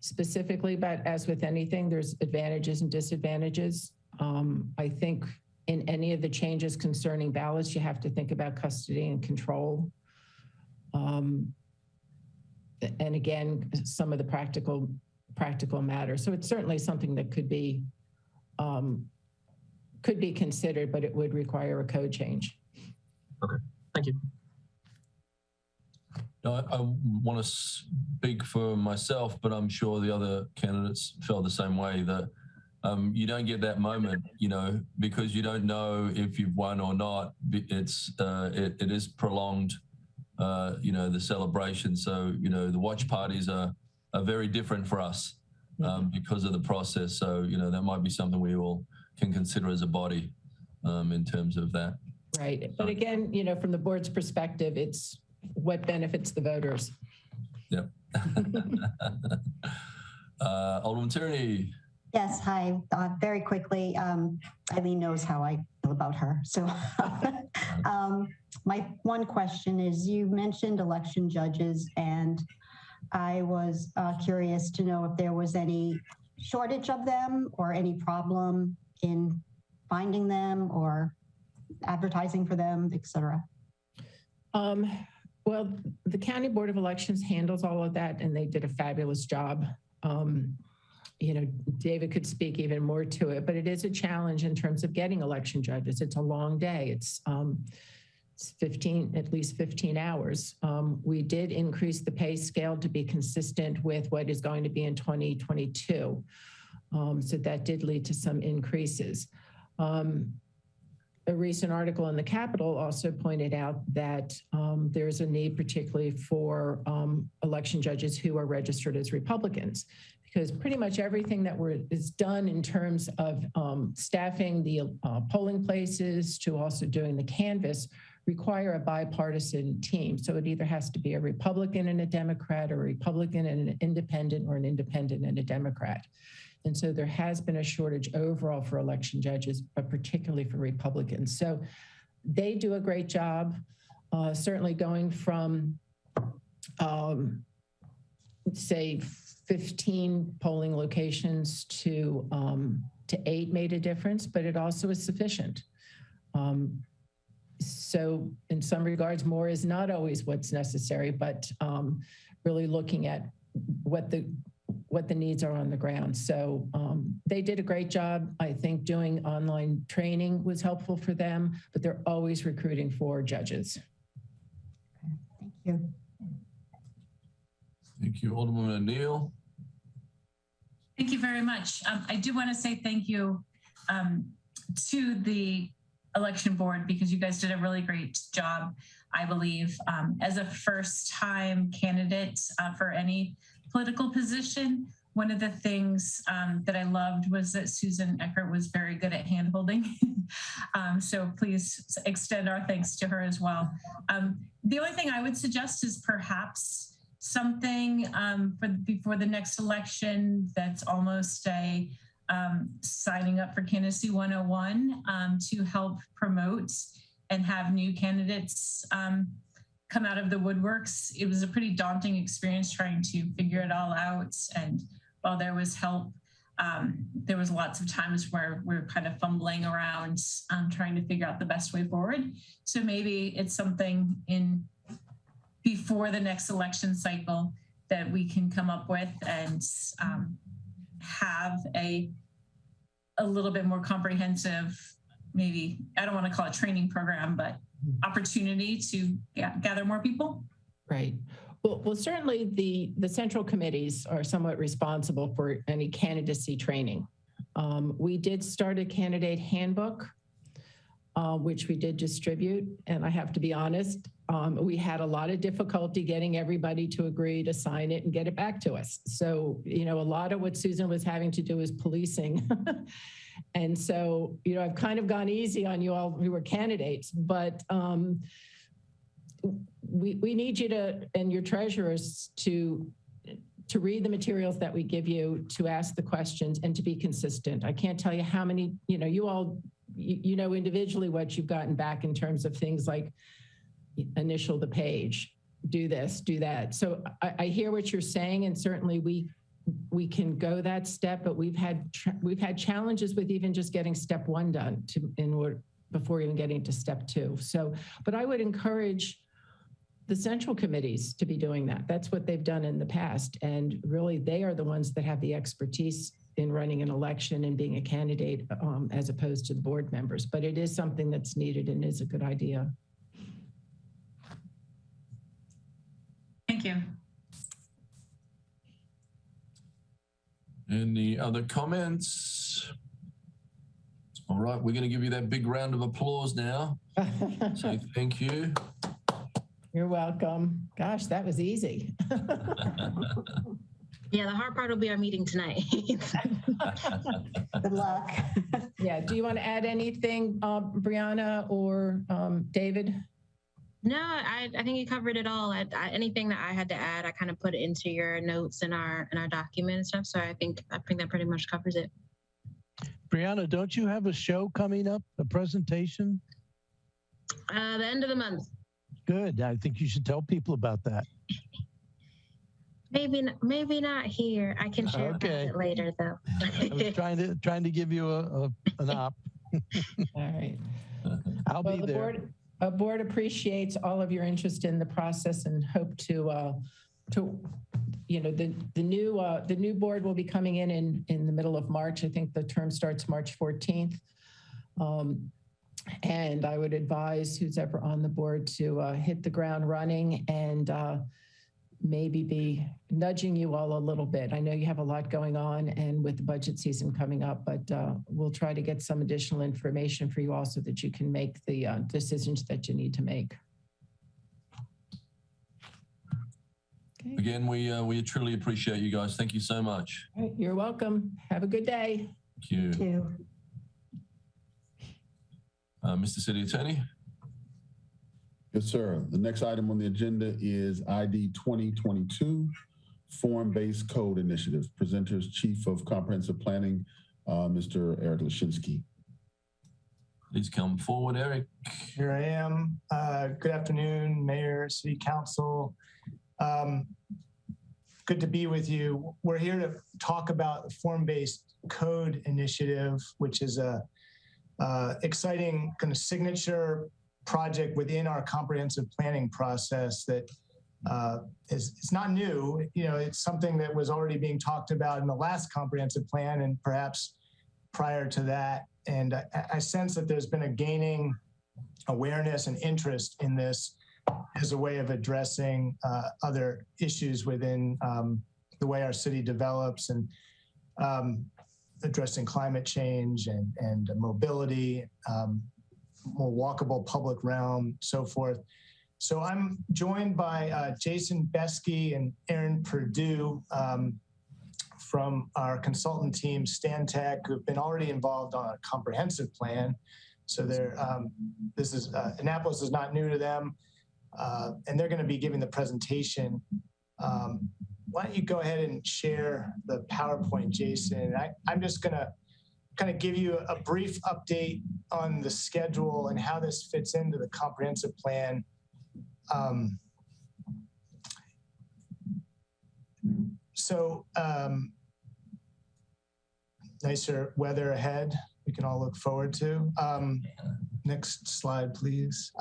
specifically, but as with anything, there's advantages and disadvantages. I think in any of the changes concerning ballots, you have to think about custody and control. And again, some of the practical matters. So it's certainly something that could be considered, but it would require a code change. Okay, thank you. No, I want to speak for myself, but I'm sure the other candidates felt the same way, that you don't get that moment, you know, because you don't know if you've won or not. It is prolonged, you know, the celebration. So, you know, the watch parties are very different for us because of the process. So, you know, that might be something we all can consider as a body in terms of that. Right. But again, you know, from the board's perspective, it's what benefits the voters. Yep. Alderman Tierney. Yes, hi. Very quickly, Eileen knows how I feel about her. So my one question is, you mentioned election judges, and I was curious to know if there was any shortage of them or any problem in finding them or advertising for them, et cetera. Well, the County Board of Elections handles all of that, and they did a fabulous job. You know, David could speak even more to it, but it is a challenge in terms of getting election judges. It's a long day. It's at least 15 hours. We did increase the pay scale to be consistent with what is going to be in 2022. So that did lead to some increases. A recent article in the Capitol also pointed out that there's a need particularly for election judges who are registered as Republicans, because pretty much everything that is done in terms of staffing the polling places to also doing the canvass require a bipartisan team. So it either has to be a Republican and a Democrat, or a Republican and an independent, or an independent and a Democrat. And so there has been a shortage overall for election judges, but particularly for Republicans. So they do a great job, certainly going from, say, 15 polling locations to 8 made a difference, but it also is sufficient. So in some regards, more is not always what's necessary, but really looking at what the needs are on the ground. So they did a great job. I think doing online training was helpful for them, but they're always recruiting for judges. Thank you. Thank you, Alderman O'Neill. Thank you very much. I do want to say thank you to the election board, because you guys did a really great job, I believe. As a first-time candidate for any political position, one of the things that I loved was that Susan Eckert was very good at hand-holding. So please extend our thanks to her as well. The only thing I would suggest is perhaps something before the next election that's almost a signing up for Candidacy 101 to help promote and have new candidates come out of the woodworks. It was a pretty daunting experience trying to figure it all out. And while there was help, there was lots of times where we're kind of fumbling around trying to figure out the best way forward. So maybe it's something before the next election cycle that we can come up with and have a little bit more comprehensive, maybe, I don't want to call it training program, but opportunity to gather more people. Right. Well, certainly the central committees are somewhat responsible for any candidacy training. We did start a candidate handbook, which we did distribute. And I have to be honest, we had a lot of difficulty getting everybody to agree to sign it and get it back to us. So, a lot of what Susan was having to do is policing. And so, I've kind of gone easy on you all who were candidates, but we need you to, and your treasurers to read the materials that we give you, to ask the questions, and to be consistent. I can't tell you how many, you all, individually what you've gotten back in terms of things like initial the page, do this, do that. So I hear what you're saying, and certainly we can go that step, but we've had challenges with even just getting step one done before even getting to step two. So, but I would encourage the central committees to be doing that. That's what they've done in the past. And really, they are the ones that have the expertise in running an election and being a candidate, as opposed to the board members. But it is something that's needed and is a good idea. Thank you. Any other comments? All right, we're going to give you that big round of applause now. So thank you. You're welcome. Gosh, that was easy. Yeah, the hard part will be our meeting tonight. Good luck. Yeah, do you want to add anything, Brianna or David? No, I think you covered it all. Anything that I had to add, I kind of put it into your notes in our document and stuff. So I think that pretty much covers it. Brianna, don't you have a show coming up, a presentation? The end of the month. Good. I think you should tell people about that. Maybe not here. I can share about it later, though. I was trying to give you an op. All right. I'll be there. The board appreciates all of your interest in the process and hope to the new board will be coming in the middle of March. I think the term starts March 14th. And I would advise who's ever on the board to hit the ground running and maybe be nudging you all a little bit. I know you have a lot going on and with the budget season coming up, but we'll try to get some additional information for you all so that you can make the decisions that you need to make. Okay. Again, we truly appreciate you guys. Thank you so much. All right, you're welcome. Have a good day. Thank you. Thank you. Mr. City Attorney. Yes, sir. The next item on the agenda is ID 2022, Form-Based Code Initiative. Presenters, Chief of Comprehensive Planning, Mr. Eric Lashinsky. Please come forward, Eric. Here I am. Good afternoon, Mayor, City Council. Good to be with you. We're here to talk about the Form-Based Code Initiative, which is a exciting kind of signature project within our comprehensive planning process that is not new. It's something that was already being talked about in the last comprehensive plan and perhaps prior to that. And I sense that there's been a gaining awareness and interest in this as a way of addressing other issues within the way our city develops and addressing climate change and mobility, more walkable public realm, so forth. So I'm joined by Jason Beskey and Aaron Perdue from our consultant team, Stantec, who've been already involved on a comprehensive plan. So Annapolis is not new to them, and they're going to be giving the presentation. Why don't you go ahead and share the PowerPoint, Jason? I'm just going to kind of give you a brief update on the schedule and how this fits into the comprehensive plan. Nicer weather ahead we can all look forward to. Next slide, please.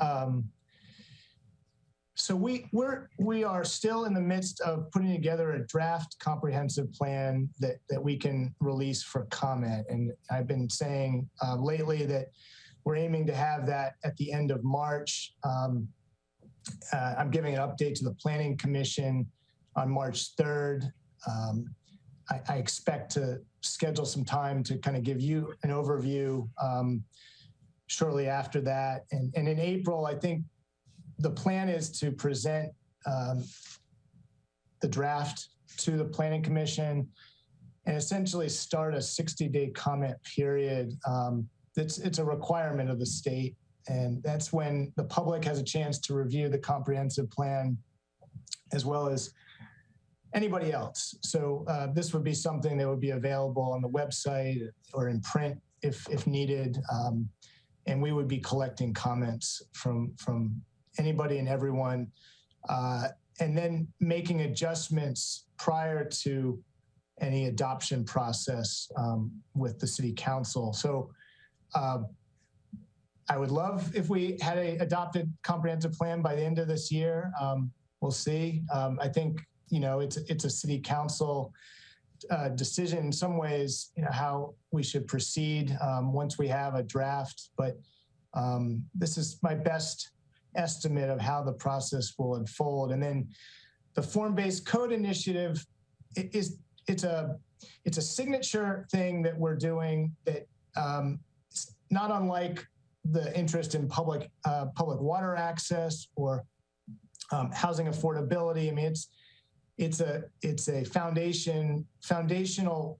So we are still in the midst of putting together a draft comprehensive plan that we can release for comment. And I've been saying lately that we're aiming to have that at the end of March. I'm giving an update to the Planning Commission on March 3rd. I expect to schedule some time to kind of give you an overview shortly after that. And in April, I think the plan is to present the draft to the Planning Commission and essentially start a 60-day comment period. It's a requirement of the state. And that's when the public has a chance to review the comprehensive plan as well as anybody else. So this would be something that would be available on the website or in print if needed. And we would be collecting comments from anybody and everyone, and then making adjustments prior to any adoption process with the city council. So I would love if we had a adopted comprehensive plan by the end of this year. We'll see. I think, you know, it's a city council decision in some ways, you know, how we should proceed once we have a draft. But this is my best estimate of how the process will unfold. And then the form-based code initiative it's a signature thing that we're doing that it's not unlike the interest in public water access or housing affordability. I mean, it's a foundational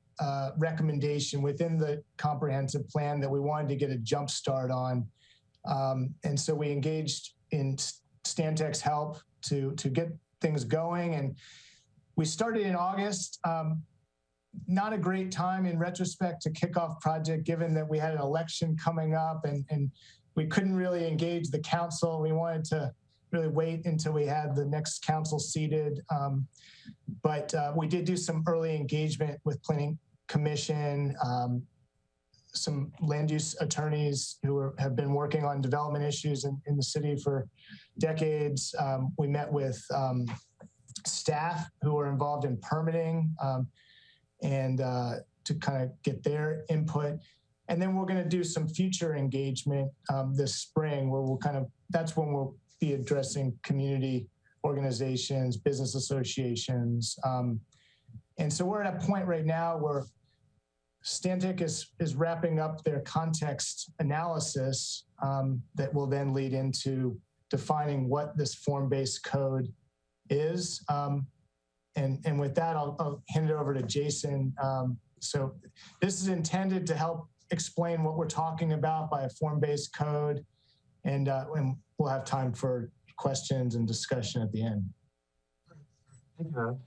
recommendation within the comprehensive plan that we wanted to get a jump start on. And so we engaged in Stantec's help to get things going. And we started in August. Not a great time in retrospect to kick off project, given that we had an election coming up and we couldn't really engage the council. We wanted to really wait until we had the next council seated. But we did do some early engagement with Planning Commission, some land use attorneys who have been working on development issues in the city for decades. We met with staff who are involved in permitting and to kind of get their input. And then we're going to do some future engagement this spring where that's when we'll be addressing community organizations, business associations. And so we're at a point right now where Stantec is wrapping up their context analysis that will then lead into defining what this form-based code is. And with that, I'll hand it over to Jason. So this is intended to help explain what we're talking about by a form-based code, and we'll have time for questions and discussion at the end. Thank you.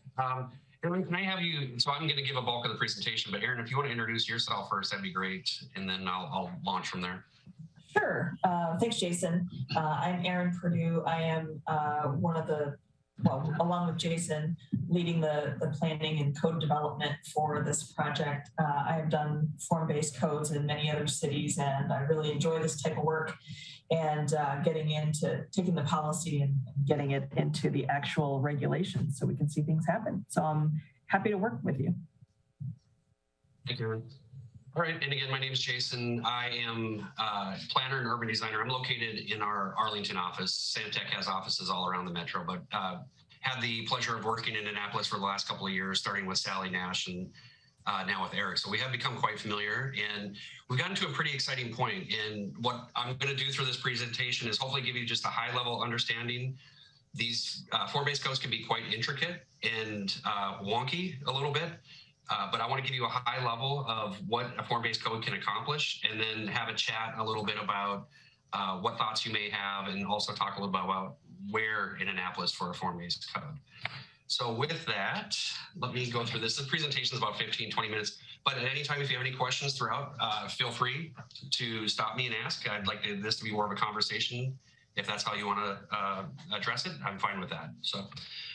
Aaron, can I have you, so I'm going to give a bulk of the presentation, but Aaron, if you want to introduce yourself first, that'd be great, and then I'll launch from there. Sure. Thanks, Jason. I'm Aaron Purdue. I am one of the, well, along with Jason, leading the planning and code development for this project. I have done form-based codes in many other cities, and I really enjoy this type of work and getting into taking the policy and getting it into the actual regulations so we can see things happen. So I'm happy to work with you. Thank you, Aaron. All right, and again, my name is Jason. I am a planner and urban designer. I'm located in our Arlington office. Stantec has offices all around the metro, but had the pleasure of working in Annapolis for the last couple of years, starting with Sally Nash and now with Eric. So we have become quite familiar, and we've gotten to a pretty exciting point. And what I'm going to do through this presentation is hopefully give you just a high level understanding. These form-based codes can be quite intricate and wonky a little bit. But I want to give you a high level of what a form-based code can accomplish, and then have a chat a little bit about what thoughts you may have, and also talk a little bit about where in Annapolis for a form-based code. So with that, let me go through this. The presentation is about 15, 20 minutes, but at any time, if you have any questions throughout, feel free to stop me and ask. I'd like this to be more of a conversation. If that's how you want to address it, I'm fine with that. So.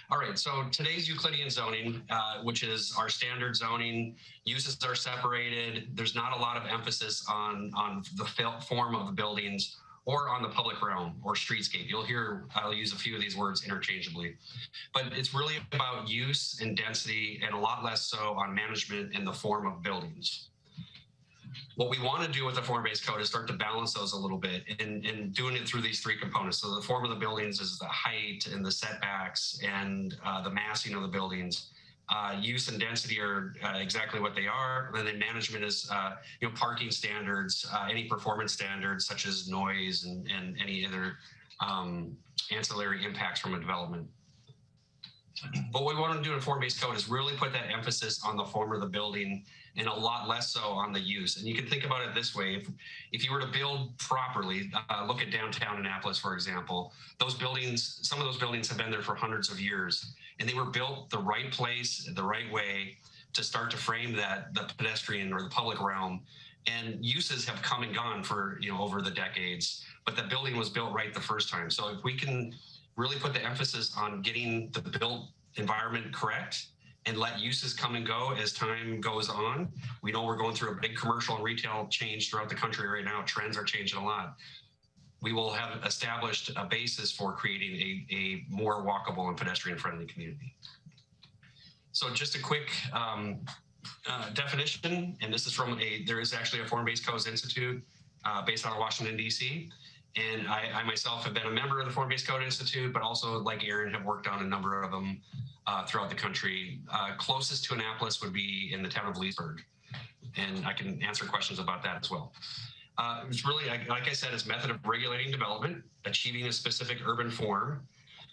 All right, so today's Euclidean zoning, which is our standard zoning, uses are separated. There's not a lot of emphasis on the form of the buildings or on the public realm or streetscape. You'll hear, I'll use a few of these words interchangeably, but it's really about use and density, and a lot less so on management and the form of buildings. What we want to do with the form-based code is start to balance those a little bit, and doing it through these three components. So the form of the buildings is the height and the setbacks and the massing of the buildings. use and density are exactly what they are. And then management is, parking standards, any performance standards such as noise and any other ancillary impacts from a development. But what we want to do in form-based code is really put that emphasis on the form of the building and a lot less so on the use. And you can think about it this way. If you were to build properly, look at downtown Annapolis, for example, those buildings, some of those buildings have been there for hundreds of years, and they were built the right place, the right way to start to frame the pedestrian or the public realm. And uses have come and gone for, over the decades, but the building was built right the first time. So if we can really put the emphasis on getting the built environment correct and let uses come and go as time goes on. We know we're going through a big commercial and retail change throughout the country right now. Trends are changing a lot. We will have established a basis for creating a more walkable and pedestrian friendly community. So just a quick definition, and this is from there is actually a Form-Based Codes Institute based out of Washington, DC. And I myself have been a member of the Form-Based Code Institute, but also like Aaron have worked on a number of them throughout the country. Closest to Annapolis would be in the town of Leesburg. And I can answer questions about that as well. It's really, like I said, it's method of regulating development, achieving a specific urban form.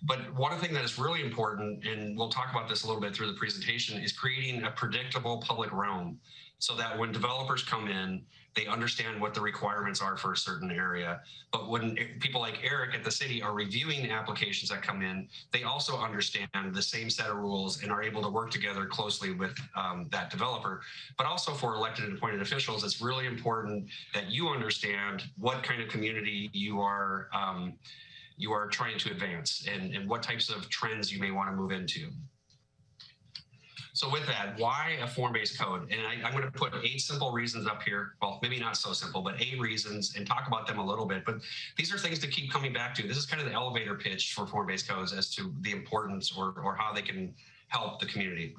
But one thing that is really important, and we'll talk about this a little bit through the presentation, is creating a predictable public realm so that when developers come in, they understand what the requirements are for a certain area. But when people like Eric at the city are reviewing applications that come in, they also understand the same set of rules and are able to work together closely with that developer. But also for elected and appointed officials, it's really important that you understand what kind of community you are trying to advance and what types of trends you may want to move into. So with that, why a form-based code? And I'm going to put 8 simple reasons up here. Well, maybe not so simple, but 8 reasons and talk about them a little bit. But these are things to keep coming back to. This is kind of the elevator pitch for form-based codes as to the importance or how they can help the community.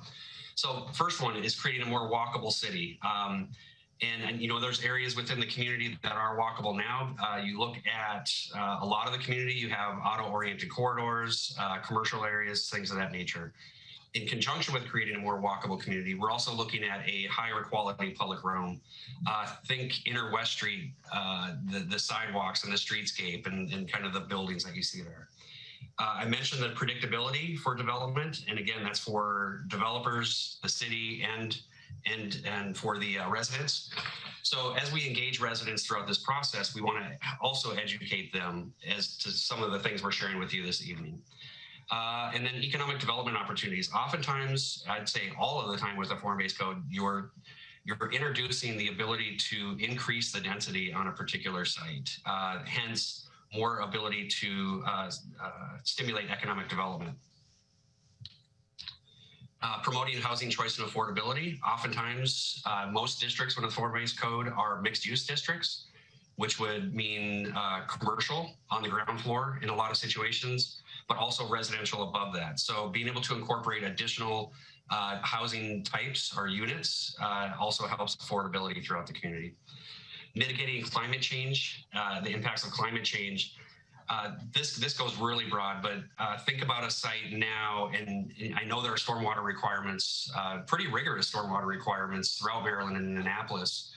So first one is creating a more walkable city. And there's areas within the community that are walkable now. You look at a lot of the community, you have auto-oriented corridors, commercial areas, things of that nature. In conjunction with creating a more walkable community, we're also looking at a higher quality public realm. Think Inner West Street, the sidewalks and the streetscape and kind of the buildings that you see there. I mentioned the predictability for development. And again, that's for developers, the city, and for the residents. So as we engage residents throughout this process, we want to also educate them as to some of the things we're sharing with you this evening. And then economic development opportunities. Oftentimes, I'd say all of the time with a form-based code, you're introducing the ability to increase the density on a particular site, hence more ability to stimulate economic development. Promoting housing choice and affordability. Oftentimes, most districts with a form-based code are mixed-use districts, which would mean commercial on the ground floor in a lot of situations, but also residential above that. So being able to incorporate additional housing types or units also helps affordability throughout the community. Mitigating climate change, the impacts of climate change. This goes really broad, but think about a site now, and I know there are stormwater requirements, pretty rigorous stormwater requirements throughout Maryland and Annapolis.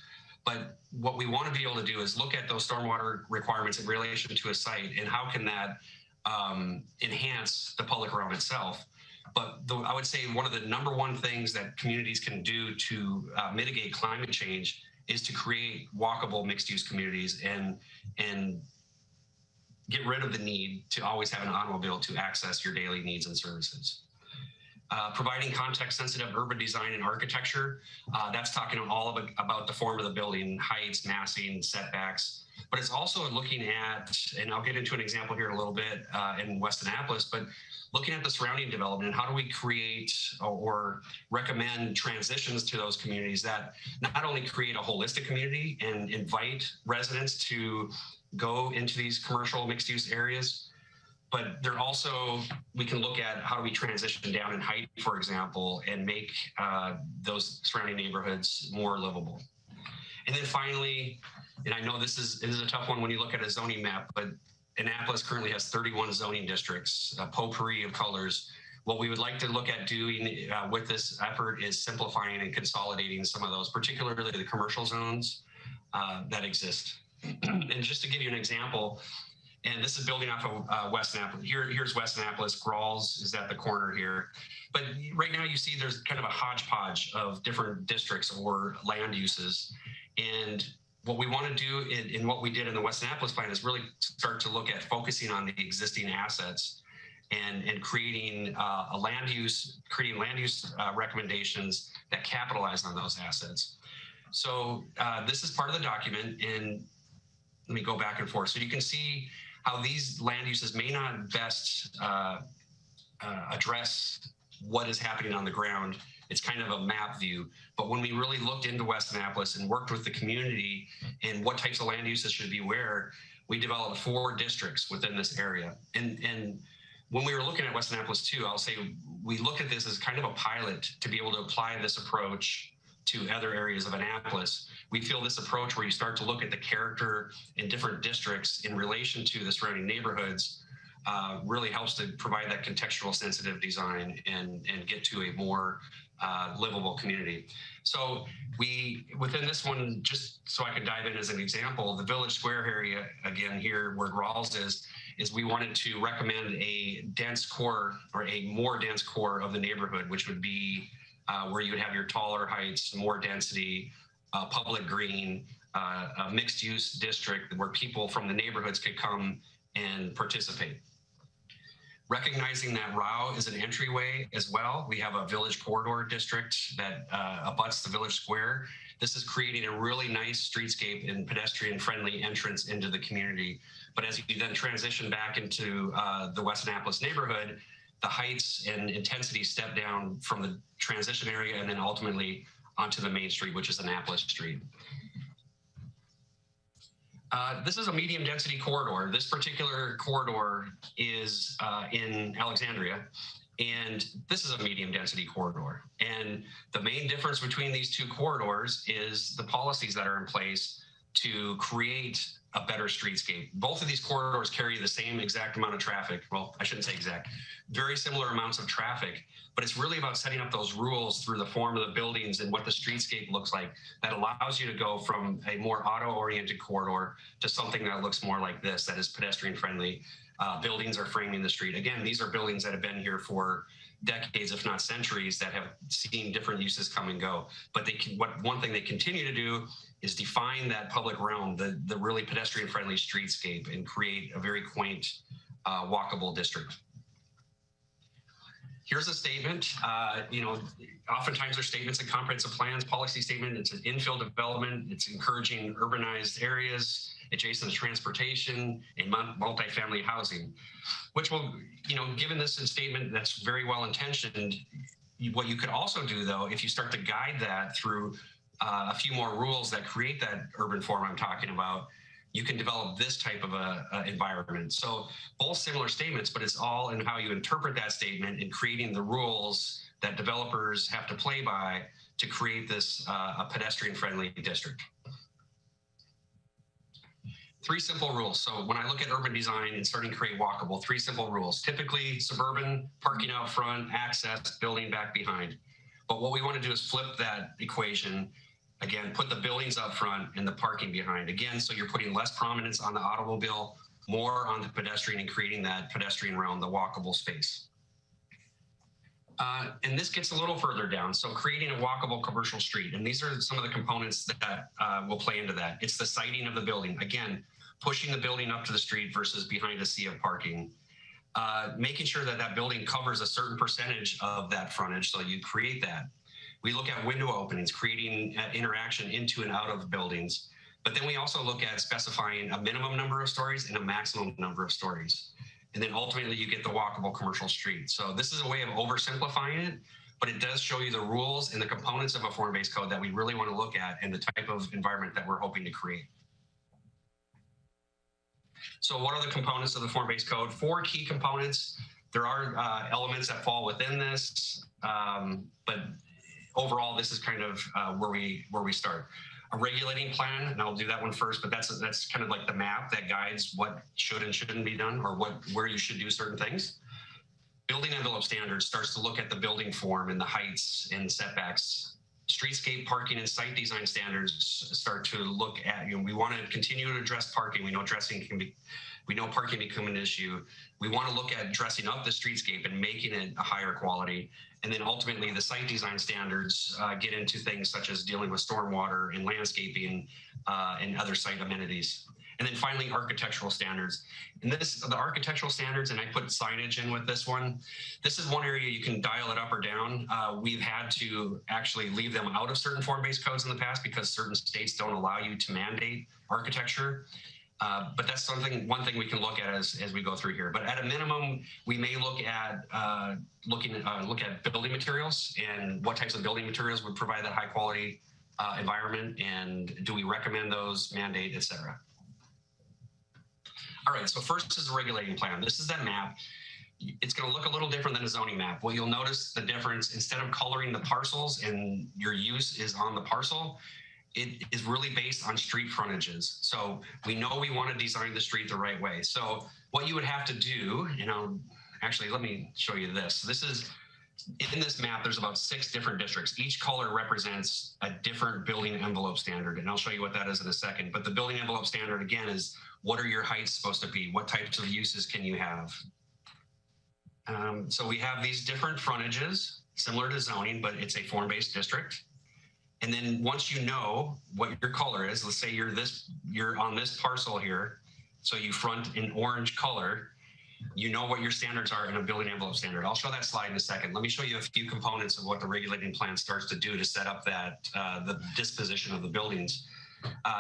But what we want to be able to do is look at those stormwater requirements in relation to a site and how can that enhance the public realm itself. But I would say one of the #1 things that communities can do to mitigate climate change is to create walkable mixed-use communities and get rid of the need to always have an automobile to access your daily needs and services. Providing context-sensitive urban design and architecture. That's talking all about the form of the building, heights, massing, setbacks. But it's also looking at, and I'll get into an example here in a little bit in West Annapolis, but looking at the surrounding development and how do we create or recommend transitions to those communities that not only create a holistic community and invite residents to go into these commercial mixed-use areas, but they're also, we can look at how do we transition down in height, for example, and make those surrounding neighborhoods more livable. And then finally, and I know this is a tough one when you look at a zoning map, but Annapolis currently has 31 zoning districts, a potpourri of colors. What we would like to look at doing with this effort is simplifying and consolidating some of those, particularly the commercial zones that exist. And just to give you an example, and this is building off of West Annapolis. Here's West Annapolis. Grawls is at the corner here. But right now you see there's kind of a hodgepodge of different districts or land uses. And what we want to do in what we did in the West Annapolis plan is really start to look at focusing on the existing assets and creating land use recommendations that capitalize on those assets. So this is part of the document, and let me go back and forth. So you can see how these land uses may not best address what is happening on the ground. It's kind of a map view. But when we really looked into West Annapolis and worked with the community and what types of land uses should be where, we developed 4 districts within this area. And when we were looking at West Annapolis too, I'll say we look at this as kind of a pilot to be able to apply this approach to other areas of Annapolis. We feel this approach where you start to look at the character in different districts in relation to the surrounding neighborhoods really helps to provide that contextual sensitive design and get to a more livable community. So within this one, just so I can dive in as an example, the Village Square area, again here where Grawls is we wanted to recommend a dense core or a more dense core of the neighborhood, which would be where you would have your taller heights, more density, public green, a mixed use district where people from the neighborhoods could come and participate. Recognizing that RAW is an entryway as well. We have a village corridor district that abuts the Village Square. This is creating a really nice streetscape and pedestrian friendly entrance into the community. But as you then transition back into the West Annapolis neighborhood, the heights and intensity step down from the transition area and then ultimately onto the main street, which is Annapolis Street. This is a medium density corridor. This particular corridor is in Alexandria, and this is a medium density corridor. And the main difference between these two corridors is the policies that are in place to create a better streetscape. Both of these corridors carry the same exact amount of traffic. Well, I shouldn't say exact, very similar amounts of traffic, but it's really about setting up those rules through the form of the buildings and what the streetscape looks like that allows you to go from a more auto-oriented corridor to something that looks more like this, that is pedestrian friendly. Buildings are framing the street. Again, these are buildings that have been here for decades, if not centuries, that have seen different uses come and go. But one thing they continue to do is define that public realm, the really pedestrian friendly streetscape, and create a very quaint walkable district. Here's a statement. Oftentimes there's statements in comprehensive plans, policy statement. It's an infill development. It's encouraging urbanized areas adjacent to transportation and multifamily housing, which will, given this statement that's very well intentioned, what you could also do though, if you start to guide that through a few more rules that create that urban form I'm talking about, you can develop this type of a environment. So both similar statements, but it's all in how you interpret that statement and creating the rules that developers have to play by to create this a pedestrian friendly district. 3 simple rules. So when I look at urban design and starting to create walkable, 3 simple rules. Typically suburban, parking out front, access, building back behind. But what we want to do is flip that equation. Again, put the buildings up front and the parking behind. Again, so you're putting less prominence on the automobile, more on the pedestrian, and creating that pedestrian realm, the walkable space. And this gets a little further down. So creating a walkable commercial street. And these are some of the components that will play into that. It's the siting of the building. Again, pushing the building up to the street versus behind a sea of parking. Making sure that that building covers a certain percentage of that frontage. So you create that. We look at window openings, creating interaction into and out of buildings. But then we also look at specifying a minimum number of stories and a maximum number of stories. And then ultimately you get the walkable commercial street. So this is a way of oversimplifying it, but it does show you the rules and the components of a form-based code that we really want to look at and the type of environment that we're hoping to create. So what are the components of the form-based code? 4 key components. There are elements that fall within this, but overall, this is kind of where we start. A regulating plan, and I'll do that one first, but that's kind of like the map that guides what should and shouldn't be done, or where you should do certain things. building envelope standards starts to look at the building form and the heights and setbacks. Streetscape parking and site design standards start to look at, we want to continue to address parking. We know parking become an issue. We want to look at dressing up the streetscape and making it a higher quality. And then ultimately the site design standards get into things such as dealing with stormwater and landscaping and other site amenities. And then finally, architectural standards. And the architectural standards, and I put signage in with this one. This is one area you can dial it up or down. We've had to actually leave them out of certain form-based codes in the past because certain states don't allow you to mandate architecture. But that's one thing we can look at as we go through here. But at a minimum, we may look at look at building materials and what types of building materials would provide that high quality environment, and do we recommend those, mandate, et cetera. All right, so first is the regulating plan. This is that map. It's going to look a little different than a zoning map. Well, you'll notice the difference. Instead of coloring the parcels and your use is on the parcel, it is really based on street frontages. So we know we want to design the street the right way. So what you would have to do, actually, let me show you this. This is, in this map, there's about 6 different districts. Each color represents a different building envelope standard, and I'll show you what that is in a second. But the building envelope standard, again, is what are your heights supposed to be? What types of uses can you have? So we have these different frontages, similar to zoning, but it's a form-based district. And then once you know what your color is, let's say you're on this parcel here, so you front in orange color, you know what your standards are in a building envelope standard. I'll show that slide in a second. Let me show you a few components of what the regulating plan starts to do to set up that the disposition of the buildings.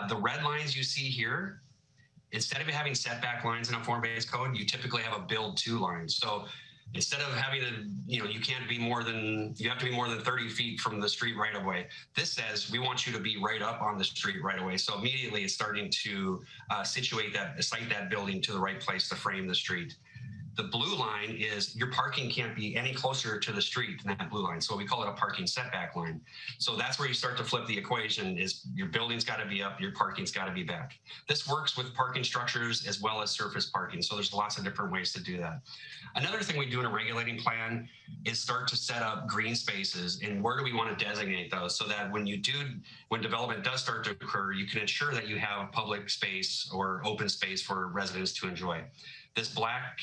The red lines you see here, instead of having setback lines in a form-based code, you typically have a build to line. So instead of having you have to be more than 30 feet from the street right away. This says we want you to be right up on the street right away. So immediately it's starting to site that building to the right place to frame the street. The blue line is your parking can't be any closer to the street than that blue line. So we call it a parking setback line. So that's where you start to flip the equation, is your building's got to be up, your parking's got to be back. This works with parking structures as well as surface parking. So there's lots of different ways to do that. Another thing we do in a regulating plan is start to set up green spaces, and where do we want to designate those so that when development does start to occur, you can ensure that you have public space or open space for residents to enjoy. This black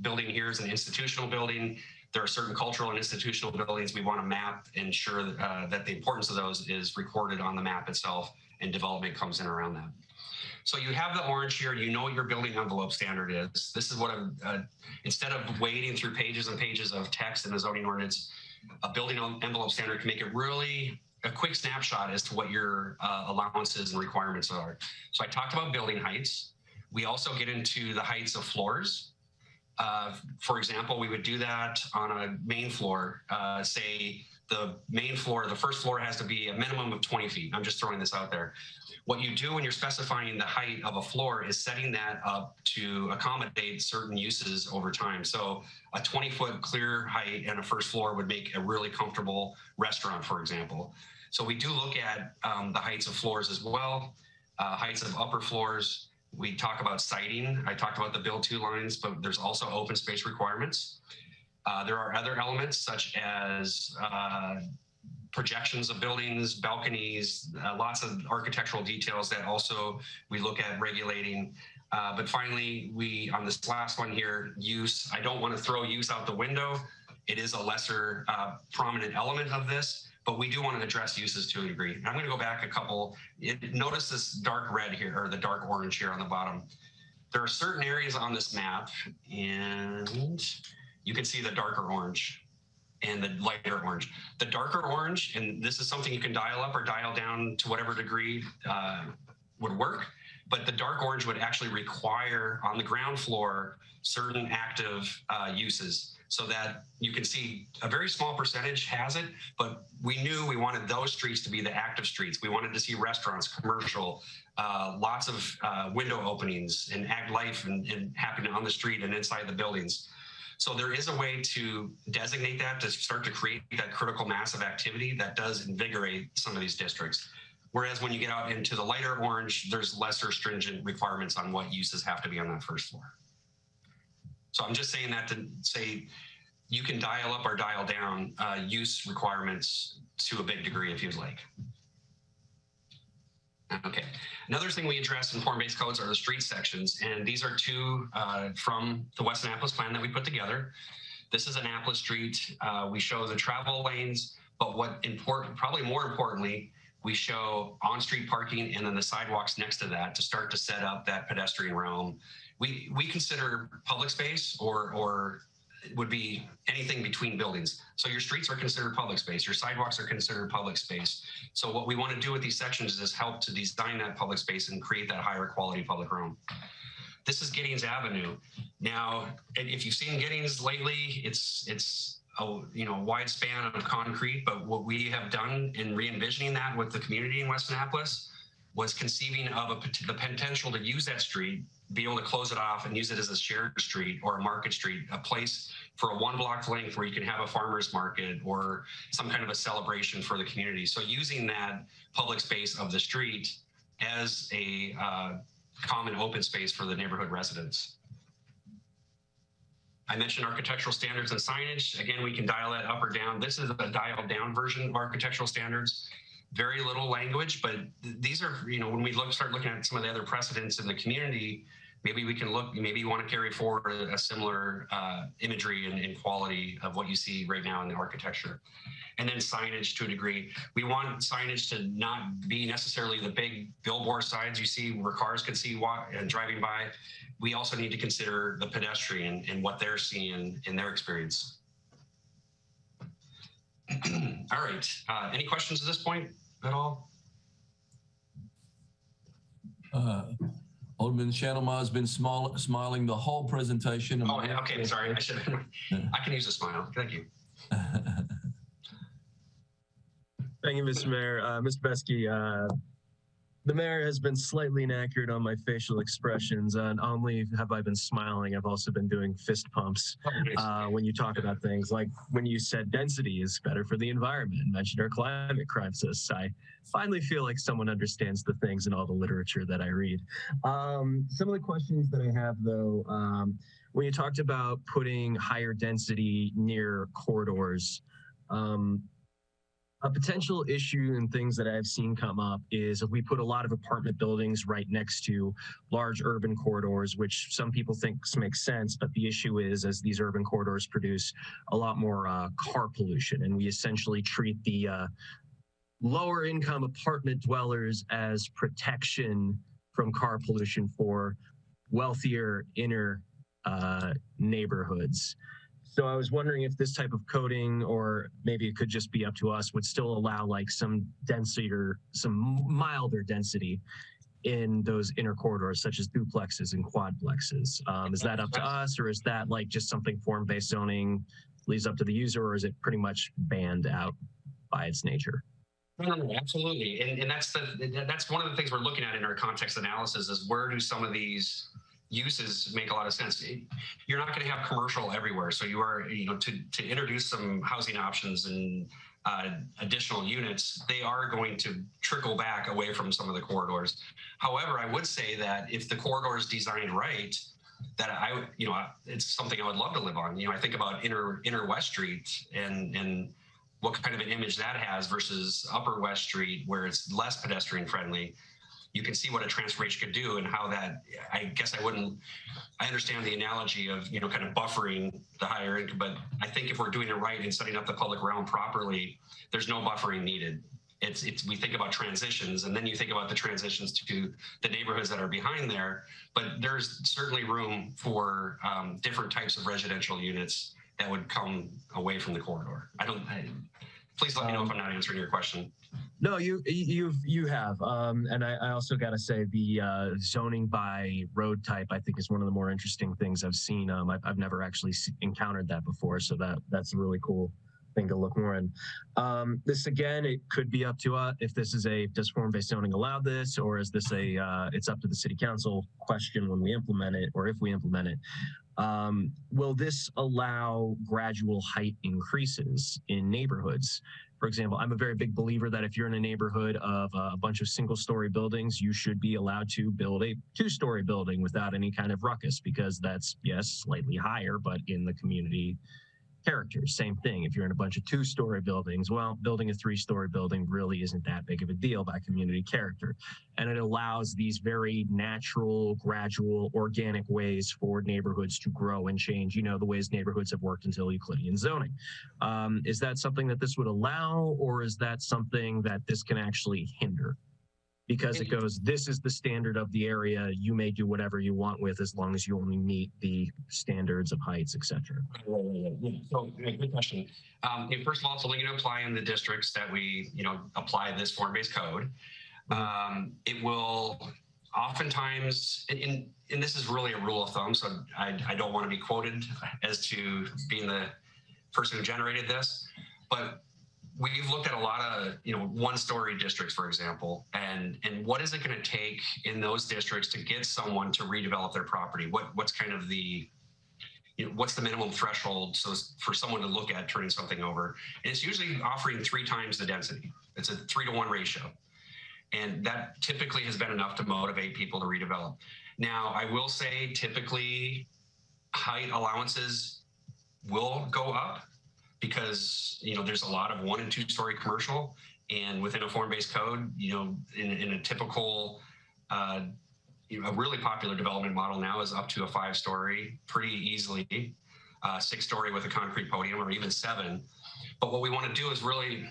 building here is an institutional building. There are certain cultural and institutional buildings we want to map, ensure that the importance of those is recorded on the map itself, and development comes in around that. So you have the orange here, you know what your building envelope standard is. This is what instead of wading through pages and pages of text in the zoning ordinance, a building envelope standard can make it really a quick snapshot as to what your allowances and requirements are. So I talked about building heights. We also get into the heights of floors. For example, we would do that on a main floor. Say the main floor, the first floor has to be a minimum of 20 feet. I'm just throwing this out there. What you do when you're specifying the height of a floor is setting that up to accommodate certain uses over time. So a 20-foot clear height and a first floor would make a really comfortable restaurant, for example. So we do look at the heights of floors as well, heights of upper floors. We talk about siting. I talked about the build to lines, but there's also open space requirements. There are other elements such as projections of buildings, balconies, lots of architectural details that also we look at regulating. But finally, on this last one here, use. I don't want to throw use out the window. It is a lesser prominent element of this, but we do want to address uses to a degree. I'm going to go back a couple. Notice this dark red here, or the dark orange here on the bottom. There are certain areas on this map, and you can see the darker orange and the lighter orange. The darker orange, and this is something you can dial up or dial down to whatever degree would work, but the dark orange would actually require on the ground floor certain active uses, so that you can see a very small percentage has it, but we knew we wanted those streets to be the active streets. We wanted to see restaurants, commercial, lots of window openings and act life and happening on the street and inside the buildings. So there is a way to designate that, to start to create that critical mass of activity that does invigorate some of these districts. Whereas when you get out into the lighter orange, there's lesser stringent requirements on what uses have to be on that first floor. So I'm just saying that to say you can dial up or dial down use requirements to a big degree if you'd like. Okay. Another thing we address in form-based codes are the street sections, and these are two from the West Annapolis plan that we put together. This is Annapolis Street. We show the travel lanes, but probably more importantly, we show on-street parking and then the sidewalks next to that to start to set up that pedestrian realm. We consider public space or would be anything between buildings. So your streets are considered public space, your sidewalks are considered public space. So what we want to do with these sections is help to design that public space and create that higher quality public realm. This is Giddings Avenue. Now, if you've seen Giddings lately, it's a wide span of concrete, but what we have done in re-envisioning that with the community in West Annapolis was conceiving of the potential to use that street, be able to close it off and use it as a shared street or a market street, a place for a 1 block length where you can have a farmer's market or some kind of a celebration for the community. So using that public space of the street as a common open space for the neighborhood residents. I mentioned architectural standards and signage. Again, we can dial that up or down. This is a dialed down version of architectural standards. Very little language, but these are, when we start looking at some of the other precedents in the community, maybe we can look, maybe you want to carry forward a similar imagery and quality of what you see right now in the architecture. And then signage to a degree. We want signage to not be necessarily the big billboard signs you see where cars can see and driving by. We also need to consider the pedestrian and what they're seeing in their experience. All right. Any questions at this point at all? Alderman Schandelmeyer has been smiling the whole presentation. Oh, okay. Sorry. I can use a smile. Thank you. Thank you, Mr. Mayor. Mr. Besky, the mayor has been slightly inaccurate on my facial expressions. And only have I been smiling, I've also been doing fist pumps when you talk about things like when you said density is better for the environment, mentioned our climate crisis. I finally feel like someone understands the things in all the literature that I read. Some of the questions that I have, though, when you talked about putting higher density near corridors, a potential issue and things that I've seen come up is if we put a lot of apartment buildings right next to large urban corridors, which some people think makes sense, but the issue is as these urban corridors produce a lot more car pollution, and we essentially treat the lower income apartment dwellers as protection from car pollution for wealthier inner neighborhoods. So I was wondering if this type of coding, or maybe it could just be up to us, would still allow like some density or some milder density in those inner corridors, such as duplexes and quadplexes. Is that up to us, or is that like just something form-based zoning leaves up to the user, or is it pretty much banned out by its nature? No, absolutely. And that's one of the things we're looking at in our context analysis is where do some of these uses make a lot of sense. You're not going to have commercial everywhere. So you are, to introduce some housing options and additional units, they are going to trickle back away from some of the corridors. However, I would say that if the corridor is designed right, that it's something I would love to live on. I think about inner West Street and what kind of an image that has versus Upper West Street, where it's less pedestrian friendly. You can see what a transformation could do and how that, I understand the analogy of, kind of buffering the higher income, but I think if we're doing it right and setting up the public realm properly, there's no buffering needed. We think about transitions, and then you think about the transitions to the neighborhoods that are behind there, but there's certainly room for different types of residential units that would come away from the corridor. Please let me know if I'm not answering your question. No, you have, and I also got to say the zoning by road type I think is one of the more interesting things I've seen. I've never actually encountered that before, so that's a really cool thing to look more in. This again, it could be up to us if this is does form-based zoning allow this, or is this it's up to the city council question when we implement it, or if we implement it. Will this allow gradual height increases in neighborhoods? For example, I'm a very big believer that if you're in a neighborhood of a bunch of single-story buildings, you should be allowed to build a two-story building without any kind of ruckus, because that's, yes, slightly higher, but in the community character. Same thing. If you're in a bunch of 2-story buildings, well, building a 3-story building really isn't that big of a deal by community character. And it allows these very natural, gradual, organic ways for neighborhoods to grow and change, you know, the ways neighborhoods have worked until Euclidean zoning. Is that something that this would allow, or is that something that this can actually hinder? Because it goes, this is the standard of the area. You may do whatever you want with, as long as you only meet the standards of heights, et cetera. So, good question. First of all, it's only going to apply in the districts that we, apply this form-based code. It will oftentimes, and this is really a rule of thumb, so I don't want to be quoted as to being the person who generated this, but we've looked at a lot of, 1-story districts, for example, and what is it going to take in those districts to get someone to redevelop their property? What's kind of the, what's the minimum threshold so for someone to look at turning something over? And it's usually offering 3 times the density. It's a 3-to-1 ratio. And that typically has been enough to motivate people to redevelop. Now, I will say typically height allowances will go up, because there's a lot of 1- and 2-story commercial, and within a form-based code, in a typical, a really popular development model now is up to a 5-story pretty easily, 6-story with a concrete podium, or even 7. But what we want to do is really,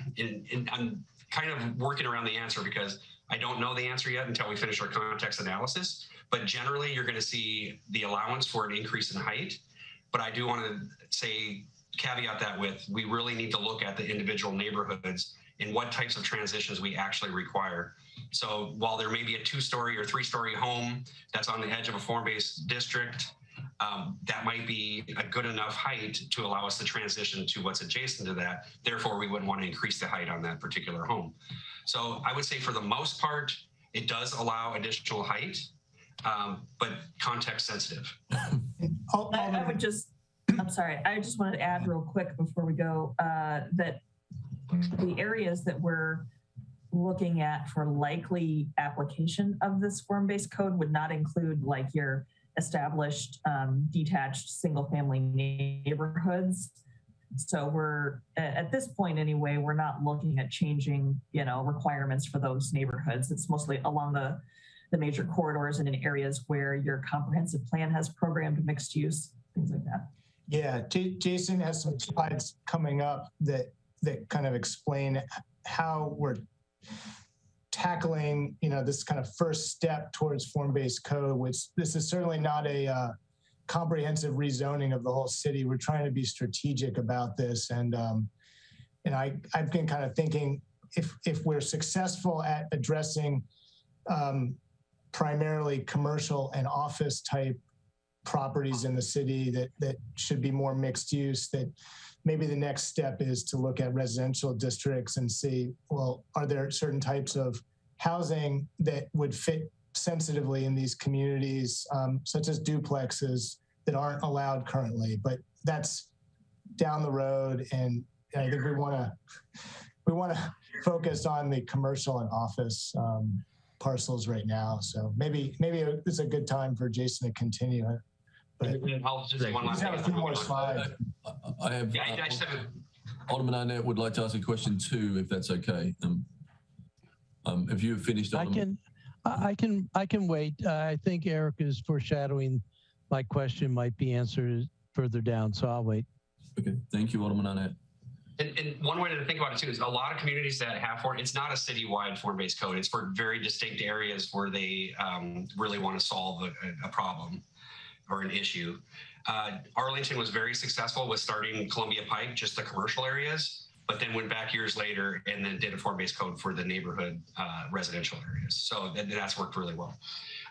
I'm kind of working around the answer because I don't know the answer yet until we finish our context analysis. But generally, you're going to see the allowance for an increase in height. But I do want to say, caveat that with, we really need to look at the individual neighborhoods and what types of transitions we actually require. So while there may be a 2-story or 3-story home that's on the edge of a form-based district, that might be a good enough height to allow us to transition to what's adjacent to that. Therefore, we wouldn't want to increase the height on that particular home. So I would say for the most part, it does allow additional height, but context sensitive. I would just, I'm sorry, I just wanted to add real quick before we go that the areas that we're looking at for likely application of this form-based code would not include like your established detached single-family neighborhoods. So we're, at this point anyway, we're not looking at changing, requirements for those neighborhoods. It's mostly along the major corridors and in areas where your comprehensive plan has programmed mixed use, things like that. Yeah, Jason has some slides coming up that kind of explain how we're tackling, this kind of first step towards form-based code, which this is certainly not a comprehensive rezoning of the whole city. We're trying to be strategic about this. And I've been kind of thinking if we're successful at addressing primarily commercial and office type properties in the city that should be more mixed use, that maybe the next step is to look at residential districts and see, well, are there certain types of housing that would fit sensitively in these communities, such as duplexes that aren't allowed currently, but that's down the road. And I think we want to focus on the commercial and office parcels right now. So maybe it's a good time for Jason to continue it. But I'll just one last have a few more slides. I just have Alderman Arnett would like to ask a question too, if that's okay. If you have finished, Alderman. I can wait. I think Eric is foreshadowing my question might be answered further down, so I'll wait. Okay, thank you, Alderman Arnett. And one way to think about it too is a lot of communities that have it's not a citywide form-based code. It's for very distinct areas where they really want to solve a problem or an issue. Arlington was very successful with starting Columbia Pike, just the commercial areas, but then went back years later and then did a form-based code for the neighborhood residential areas. So that's worked really well.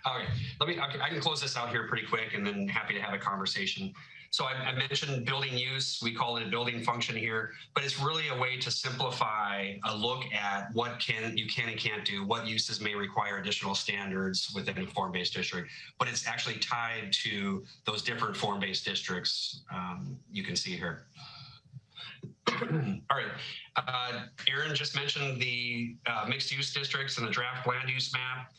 All right, I can close this out here pretty quick and then happy to have a conversation. So I mentioned building use, we call it a building function here, but it's really a way to simplify a look at what you can and can't do, what uses may require additional standards within a form-based district, but it's actually tied to those different form-based districts you can see here. All right, Aaron just mentioned the mixed use districts and the draft land use map.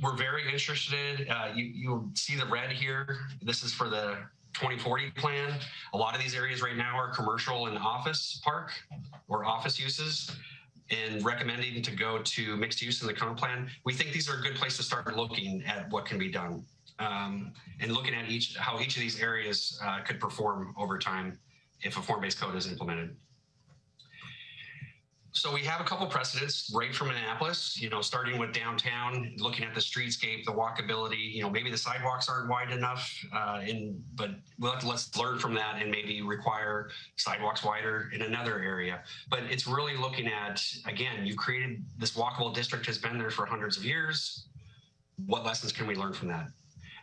We're very interested. You see the red here. This is for the 2040 plan. A lot of these areas right now are commercial and office park or office uses, and recommending to go to mixed use in the current plan. We think these are a good place to start looking at what can be done, and looking at how each of these areas could perform over time if a form-based code is implemented. So we have a couple precedents right from Annapolis, starting with downtown, looking at the streetscape, the walkability, maybe the sidewalks aren't wide enough, but let's learn from that and maybe require sidewalks wider in another area. But it's really looking at, again, you've created this walkable district, has been there for hundreds of years. What lessons can we learn from that?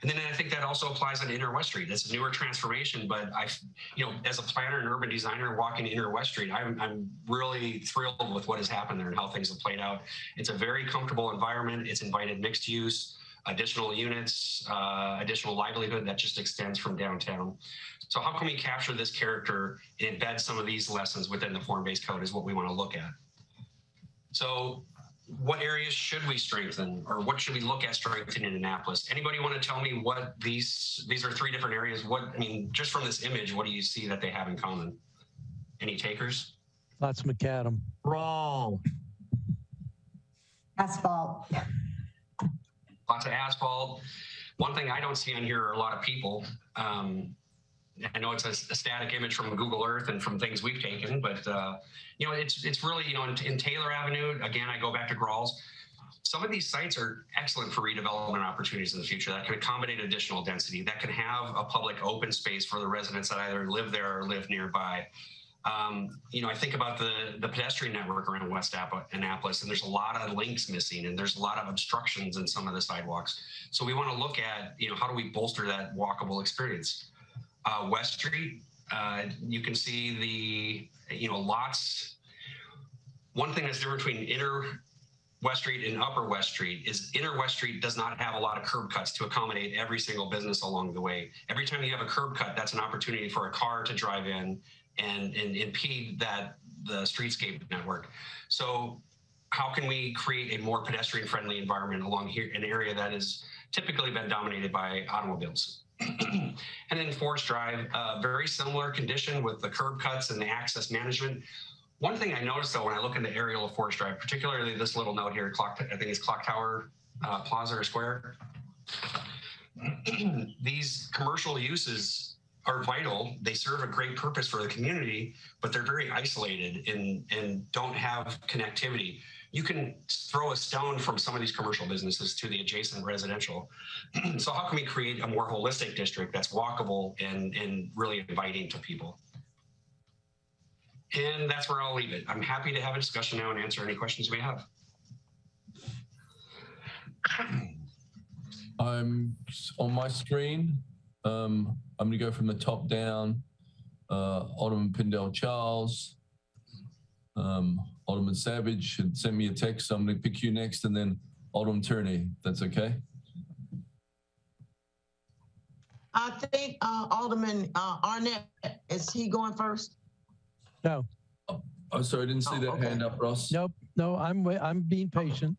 And then I think that also applies on Inner West Street. It's a newer transformation, but as a planner and urban designer walking Inner West Street, I'm really thrilled with what has happened there and how things have played out. It's a very comfortable environment. It's invited mixed use, additional units, additional livelihood that just extends from downtown. So how can we capture this character and embed some of these lessons within the form-based code is what we want to look at. So what areas should we strengthen, or what should we look at strengthening in Annapolis? Anybody want to tell me what these are 3 different areas? Just from this image, what do you see that they have in common? Any takers? Lots of macadam. Wrong. Asphalt. Lots of asphalt. One thing I don't see on here are a lot of people. I know it's a static image from Google Earth and from things we've taken, but it's really, in Taylor Avenue, again, I go back to Grawls. Some of these sites are excellent for redevelopment opportunities in the future that can accommodate additional density, that can have a public open space for the residents that either live there or live nearby. I think about the pedestrian network around West Annapolis, and there's a lot of links missing, and there's a lot of obstructions in some of the sidewalks. So we want to look at, how do we bolster that walkable experience? West Street, you can see the, lots. One thing that's different between Inner West Street and Upper West Street is Inner West Street does not have a lot of curb cuts to accommodate every single business along the way. Every time you have a curb cut, that's an opportunity for a car to drive in and impede the streetscape network. So how can we create a more pedestrian friendly environment along here, an area that has typically been dominated by automobiles? And then Forest Drive, very similar condition with the curb cuts and the access management. One thing I noticed though, when I look in the aerial of Forest Drive, particularly this little note here, I think it's Clock Tower Plaza or Square. These commercial uses are vital. They serve a great purpose for the community, but they're very isolated and don't have connectivity. You can throw a stone from some of these commercial businesses to the adjacent residential. So how can we create a more holistic district that's walkable and really inviting to people? And that's where I'll leave it. I'm happy to have a discussion now and answer any questions you may have. I'm on my screen. I'm going to go from the top down. Alderman Pindell Charles, Alderman Savage had sent me a text, so I'm going to pick you next, and then Alderman Tierney. That's okay. I think Alderman Arnett, is he going first? No. Oh, sorry, I didn't see that hand up, Ross. Nope. No, I'm being patient.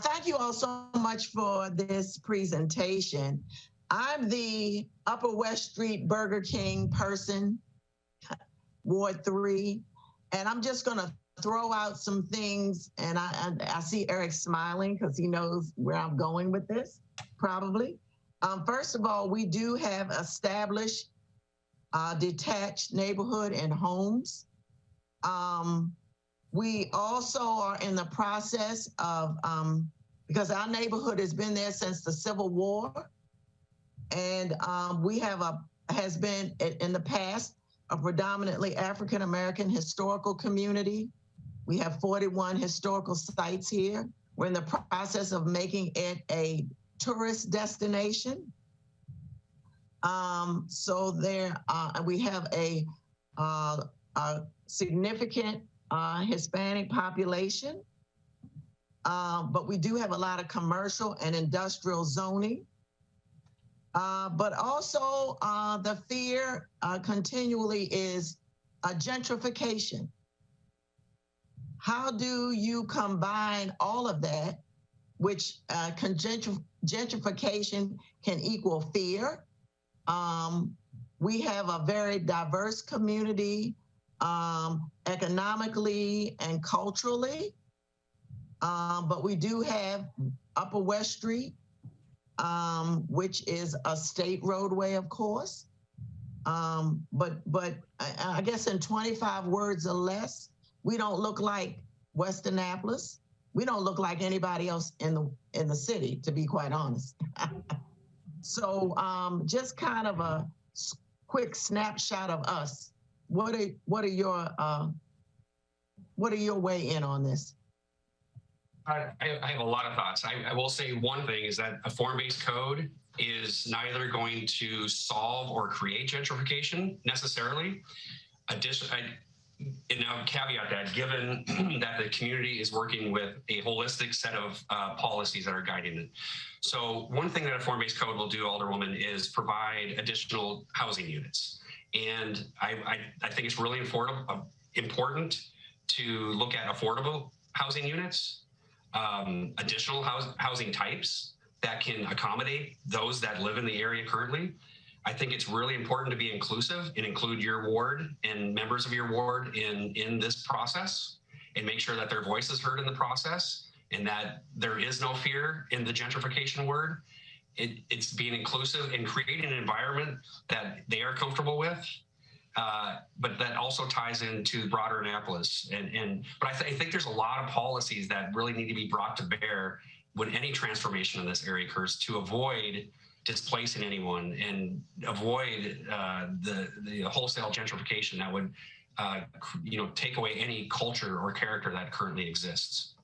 Thank you all so much for this presentation. I'm the Upper West Street Burger King person, Ward 3, and I'm just going to throw out some things, and I see Eric smiling because he knows where I'm going with this, probably. First of all, we do have established detached neighborhood and homes. We also are in the process of, because our neighborhood has been there since the Civil War, and we have has been in the past a predominantly African-American historical community. We have 41 historical sites here. We're in the process of making it a tourist destination. So there, we have a significant Hispanic population, but we do have a lot of commercial and industrial zoning. But also the fear continually is gentrification. How do you combine all of that which gentrification can equal fear. We have a very diverse community, economically and culturally. But we do have Upper West Street, which is a state roadway, of course. But I guess in 25 words or less, we don't look like West Annapolis. We don't look like anybody else in the city, to be quite honest. So just kind of a quick snapshot of us. What are your weigh in on this? I have a lot of thoughts. I will say one thing is that a form-based code is neither going to solve or create gentrification necessarily. And I'll caveat that, given that the community is working with a holistic set of policies that are guiding it. So one thing that a form-based code will do, Alderwoman, is provide additional housing units. And I think it's really important to look at affordable housing units, additional housing types that can accommodate those that live in the area currently. I think it's really important to be inclusive and include your ward and members of your ward in this process, and make sure that their voice is heard in the process, and that there is no fear in the gentrification word. It's being inclusive and creating an environment that they are comfortable with, but that also ties into broader Annapolis. But I think there's a lot of policies that really need to be brought to bear when any transformation in this area occurs, to avoid displacing anyone and avoid the wholesale gentrification that would take away any culture or character that currently exists.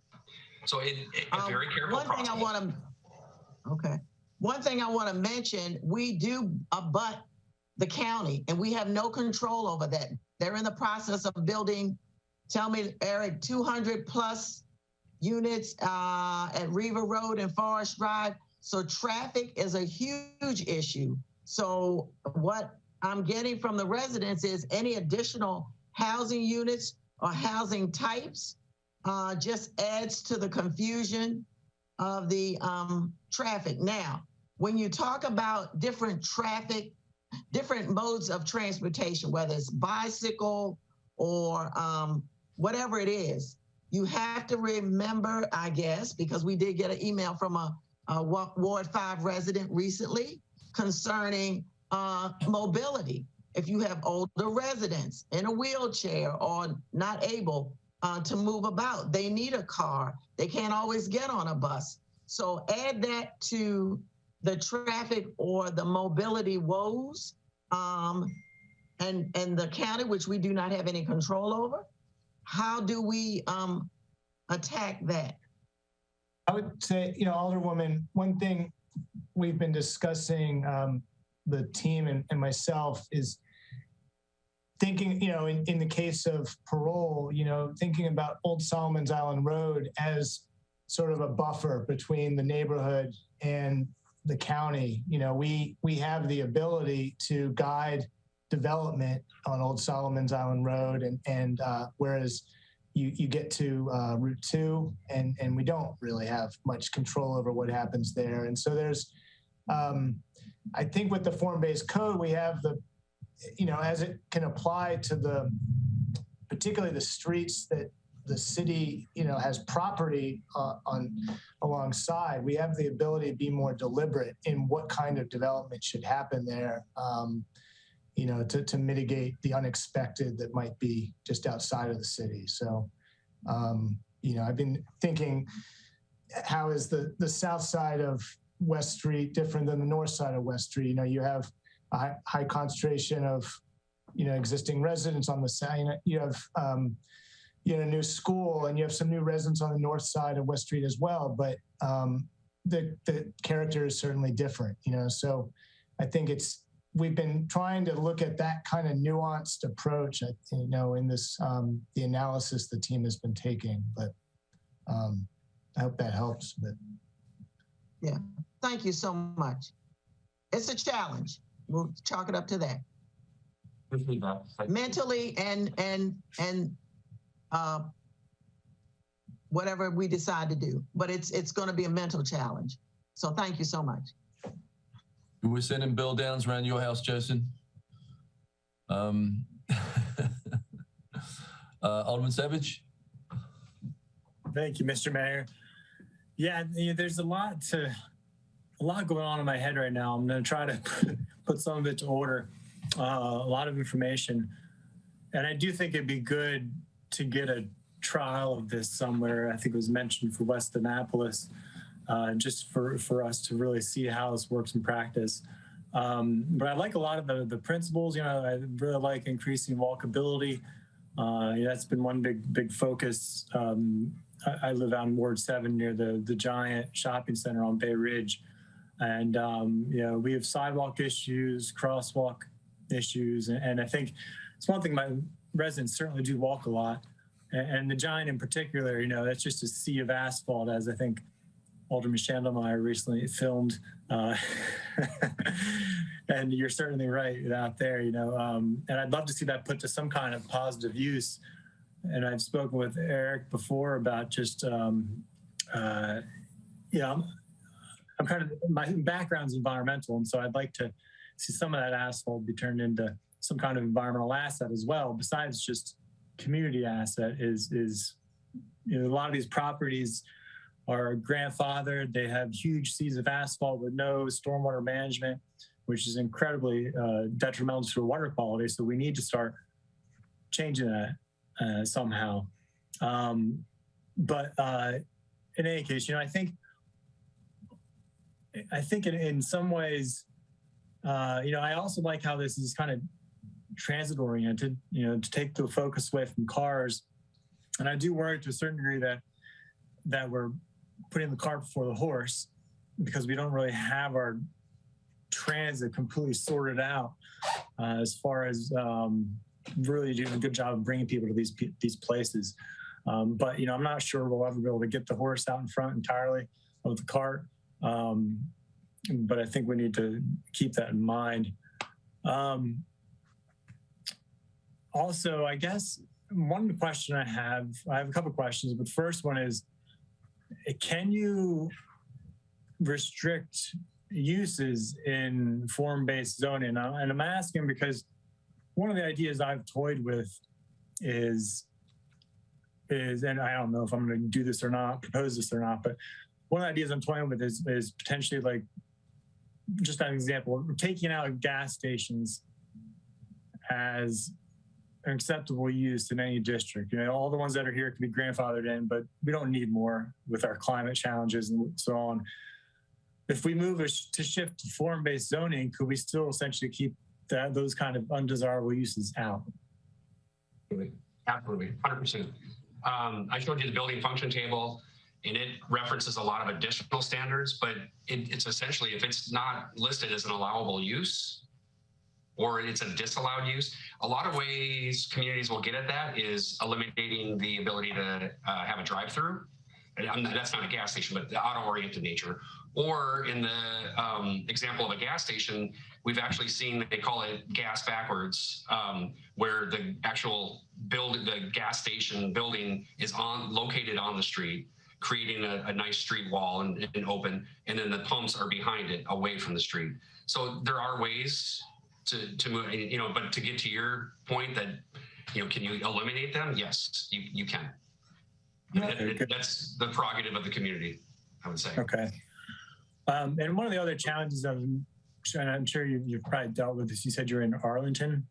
So a very careful process. One thing I want to mention, we do abut the county and we have no control over that. They're in the process of building, tell me, Eric, 200 plus units at Riva Road and Forest Drive. So traffic is a huge issue. So what I'm getting from the residents is any additional housing units or housing types just adds to the confusion of the traffic. Now, when you talk about different modes of transportation, whether it's bicycle or whatever it is, you have to remember, I guess, because we did get an email from a Ward 5 resident recently concerning mobility. If you have older residents in a wheelchair or not able to move about, they need a car. They can't always get on a bus. So add that to the traffic or the mobility woes and the county, which we do not have any control over. How do we attack that? I would say, Alderwoman, one thing we've been discussing, the team and myself, is thinking, in the case of parole, thinking about Old Solomon's Island Road as sort of a buffer between the neighborhood and the county. We have the ability to guide development on Old Solomon's Island Road, and whereas you get to Route 2 and we don't really have much control over what happens there. And so there's, I think with the form-based code, we have as it can apply to particularly the streets that the city, has property alongside, we have the ability to be more deliberate in what kind of development should happen there, to mitigate the unexpected that might be just outside of the city. So, I've been thinking, how is the south side of West Street different than the north side of West Street? You have a high concentration of, existing residents on the side. You have, a new school, and you have some new residents on the north side of West Street as well. But the character is certainly different, So I think we've been trying to look at that kind of nuanced approach, in this, the analysis the team has been taking, but I hope that helps. But yeah, thank you so much. It's a challenge. We'll chalk it up to that. mentally and whatever we decide to do. But it's going to be a mental challenge. So thank you so much. We're sending bill downs around your house, Jason. Alderman Savage. Thank you, Mr. Mayor. Yeah, there's a lot going on in my head right now. I'm going to try to put some of it to order. A lot of information, and I do think it'd be good to get a trial of this somewhere. I think it was mentioned for West Annapolis, just for us to really see how this works in practice. But I like a lot of the principles. I really like increasing walkability. That's been one big focus. I live out in Ward 7 near the giant shopping center on Bay Ridge. And, we have sidewalk issues, crosswalk issues. And I think it's one thing my residents certainly do walk a lot. And the giant in particular, that's just a sea of asphalt, as I think Alderman Schandelmeyer recently filmed. And you're certainly right out there, and I'd love to see that put to some kind of positive use. And I've spoken with Eric before about just, I'm kind of, my background's environmental. And so I'd like to see some of that asphalt be turned into some kind of environmental asset as well, besides just community asset is a lot of these properties are grandfathered. They have huge seas of asphalt with no stormwater management, which is incredibly detrimental to water quality. So we need to start changing that somehow. But in any case, I think in some ways, I also like how this is kind of transit oriented, to take the focus away from cars. And I do worry to a certain degree that we're putting the cart before the horse, because we don't really have our transit completely sorted out as far as really doing a good job of bringing people to these places. But I'm not sure we'll ever be able to get the horse out in front entirely of the cart. But I think we need to keep that in mind. Also, I guess one question I have a couple of questions, but the first one is, can you restrict uses in form-based zoning? And I'm asking because one of the ideas I've toyed with is, and I don't know if I'm going to do this or not, propose this or not, but one of the ideas I'm toying with is potentially, like, just an example, taking out gas stations as an acceptable use in any district. All the ones that are here can be grandfathered in, but we don't need more with our climate challenges and so on. If we move to shift to form-based zoning, could we still essentially keep those kind of undesirable uses out? Absolutely, 100%. I showed you the building function table, and it references a lot of additional standards, but it's essentially, if it's not listed as an allowable use, or it's a disallowed use, a lot of ways communities will get at that is eliminating the ability to have a drive-through. That's not a gas station, but the auto-oriented nature. Or in the example of a gas station, we've actually seen, they call it gas backwards, where the actual the gas station building is located on the street, creating a nice street wall and open, and then the pumps are behind it, away from the street. So there are ways to move, but to get to your point that, can you eliminate them? Yes, you can. That's the prerogative of the community, I would say. Okay. And one of the other challenges I'm sure you've probably dealt with this, you said you're in Arlington.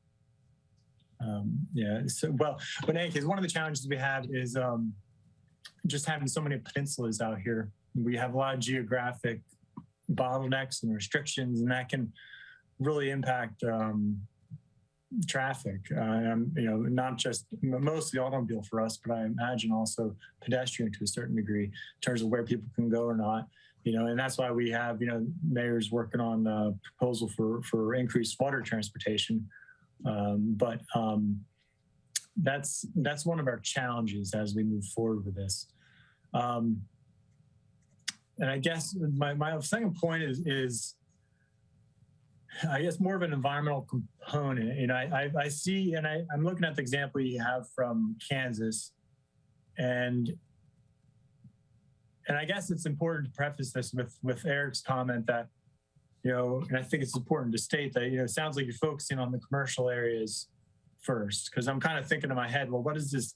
But in any case, one of the challenges we have is just having so many peninsulas out here. We have a lot of geographic bottlenecks and restrictions, and that can really impact traffic. Not just mostly automobile for us, but I imagine also pedestrian to a certain degree in terms of where people can go or not. And that's why we have, mayors working on a proposal for increased water transportation. But that's one of our challenges as we move forward with this. And I guess my second point is I guess more of an environmental component. I see, and I'm looking at the example you have from Kansas, and and I guess it's important to preface this with Eric's comment that, and I think it's important to state that, it sounds like you're focusing on the commercial areas first, because I'm kind of thinking in my head, well, what is this?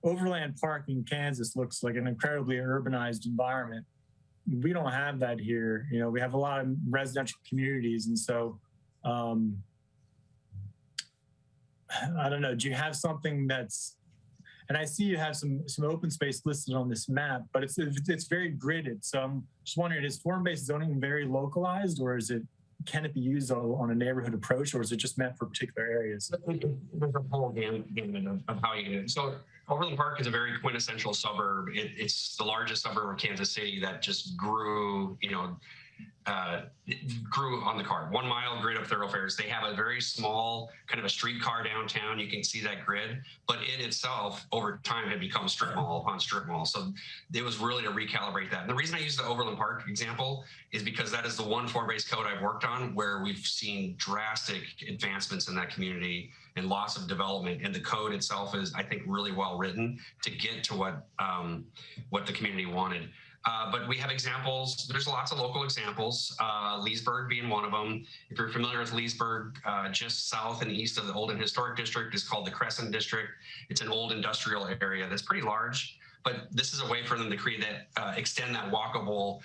Overland Park in Kansas looks like an incredibly urbanized environment. We don't have that here. We have a lot of residential communities. And so, I don't know, do you have something that's, and I see you have some open space listed on this map, but it's very gridded. So I'm just wondering, is form-based zoning very localized, or can it be used on a neighborhood approach, or is it just meant for particular areas? There's a whole gamut of how you can do it. So Overland Park is a very quintessential suburb. It's the largest suburb of Kansas City that just grew, grew on the card. 1 mile grid of thoroughfares. They have a very small kind of a streetcar downtown. You can see that grid, but it itself over time had become strip mall upon strip mall. So it was really to recalibrate that. And the reason I use the Overland Park example is because that is the one form-based code I've worked on where we've seen drastic advancements in that community and loss of development. And the code itself is, I think, really well written to get to what the community wanted. But we have examples. There's lots of local examples, Leesburg being one of them. If you're familiar with Leesburg, just south and east of the old and historic district is called the Crescent District. It's an old industrial area that's pretty large, but this is a way for them to create that, extend that walkable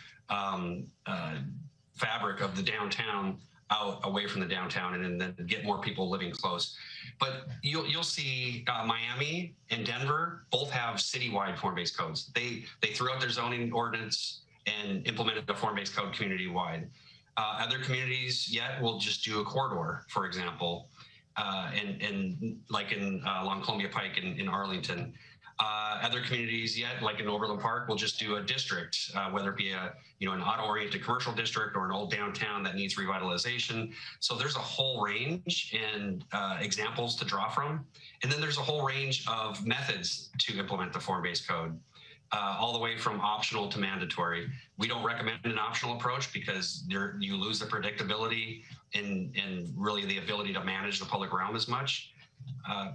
fabric of the downtown out away from the downtown and then get more people living close. But you'll see Miami and Denver both have citywide form-based codes. They threw out their zoning ordinance and implemented a form-based code community-wide. Other communities yet will just do a corridor, for example, and like in along Columbia Pike in Arlington. Other communities yet, like in Overland Park, will just do a district, whether it be an auto-oriented commercial district or an old downtown that needs revitalization. So there's a whole range and examples to draw from. And then there's a whole range of methods to implement the form-based code, all the way from optional to mandatory. We don't recommend an optional approach because you lose the predictability and really the ability to manage the public realm as much.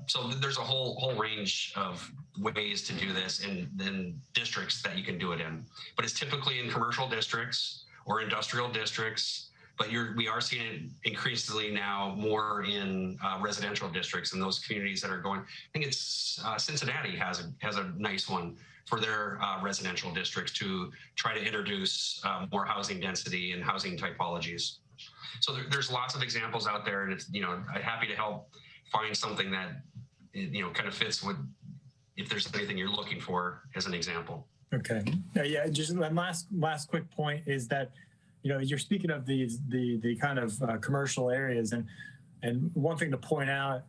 So there's a whole range of ways to do this and then districts that you can do it in. But it's typically in commercial districts or industrial districts, but we are seeing it increasingly now more in residential districts and those communities that are going. I think it's Cincinnati has a nice one for their residential districts to try to introduce more housing density and housing typologies. So there's lots of examples out there, and it's I'm happy to help find something that kind of fits with if there's anything you're looking for as an example. Okay. Yeah. Just one last quick point is that you're speaking of the kind of commercial areas, and one thing to point out,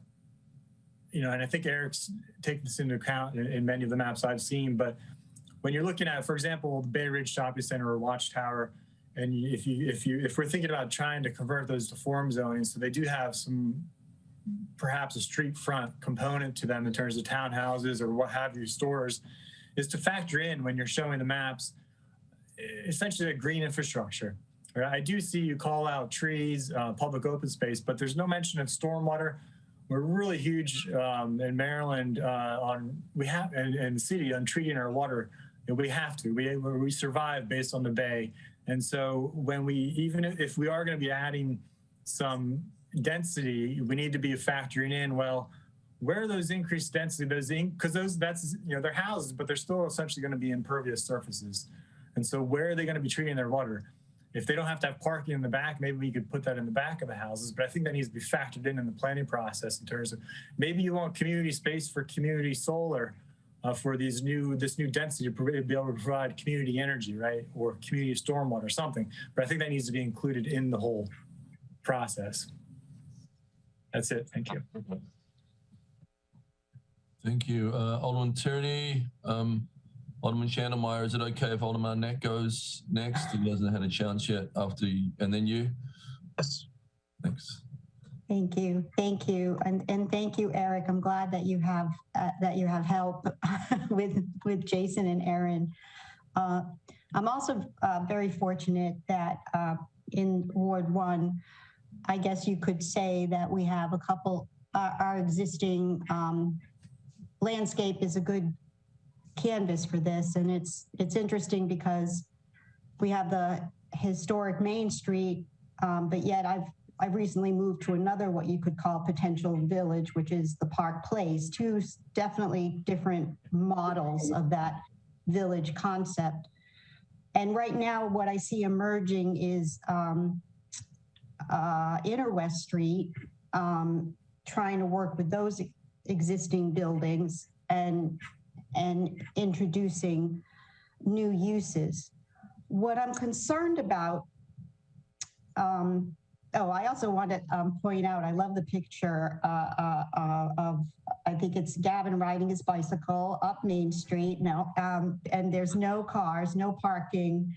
and I think Eric's taken this into account in many of the maps I've seen, but when you're looking at, for example, the Bay Ridge Shopping Center or Watchtower, and if we're thinking about trying to convert those to form zoning, so they do have perhaps a street front component to them in terms of townhouses or what have you, stores, is to factor in when you're showing the maps, essentially a green infrastructure. Right? I do see you call out trees, public open space, but there's no mention of stormwater. We're really huge in Maryland and the city on treating our water. We have to. We survive based on the bay. And so even if we are going to be adding some density, we need to be factoring in, well, where are those increased density, because they're houses, but they're still essentially going to be impervious surfaces. And so where are they going to be treating their water? If they don't have to have parking in the back, maybe we could put that in the back of the houses, but I think that needs to be factored in the planning process in terms of maybe you want community space for community solar for this new density to be able to provide community energy, right? Or community stormwater or something. But I think that needs to be included in the whole process. That's it. Thank you. Thank you. Alderman Tierney, Alderman Schandelmeyer, is it okay if Alderman Neck goes next? He hasn't had a chance yet and then you? Yes. Thanks. Thank you. Thank you. And thank you, Eric. I'm glad that you have help with Jason and Aaron. I'm also very fortunate that in Ward 1, I guess you could say that we have a couple, our existing landscape is a good canvas for this, and it's interesting because we have the historic Main Street, but yet I've recently moved to another what you could call potential village, which is the Park Place. Two definitely different models of that village concept. And right now, what I see emerging is Inner West Street, trying to work with those existing buildings and introducing new uses. What I'm concerned about, I also want to point out, I love the picture of, I think it's Gavin riding his bicycle up Main Street now, and there's no cars, no parking.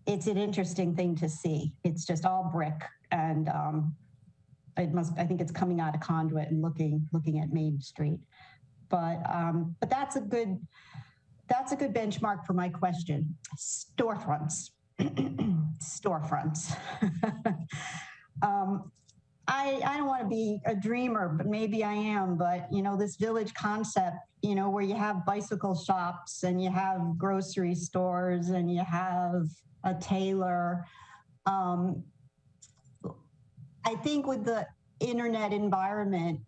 It's an interesting thing to see. It's just all brick, and I think it's coming out of Conduit and looking at Main Street. But that's a good benchmark for my question. Storefronts. Storefronts. I don't want to be a dreamer, but maybe I am. But this village concept, where you have bicycle shops and you have grocery stores and you have a tailor. I think with the internet environment,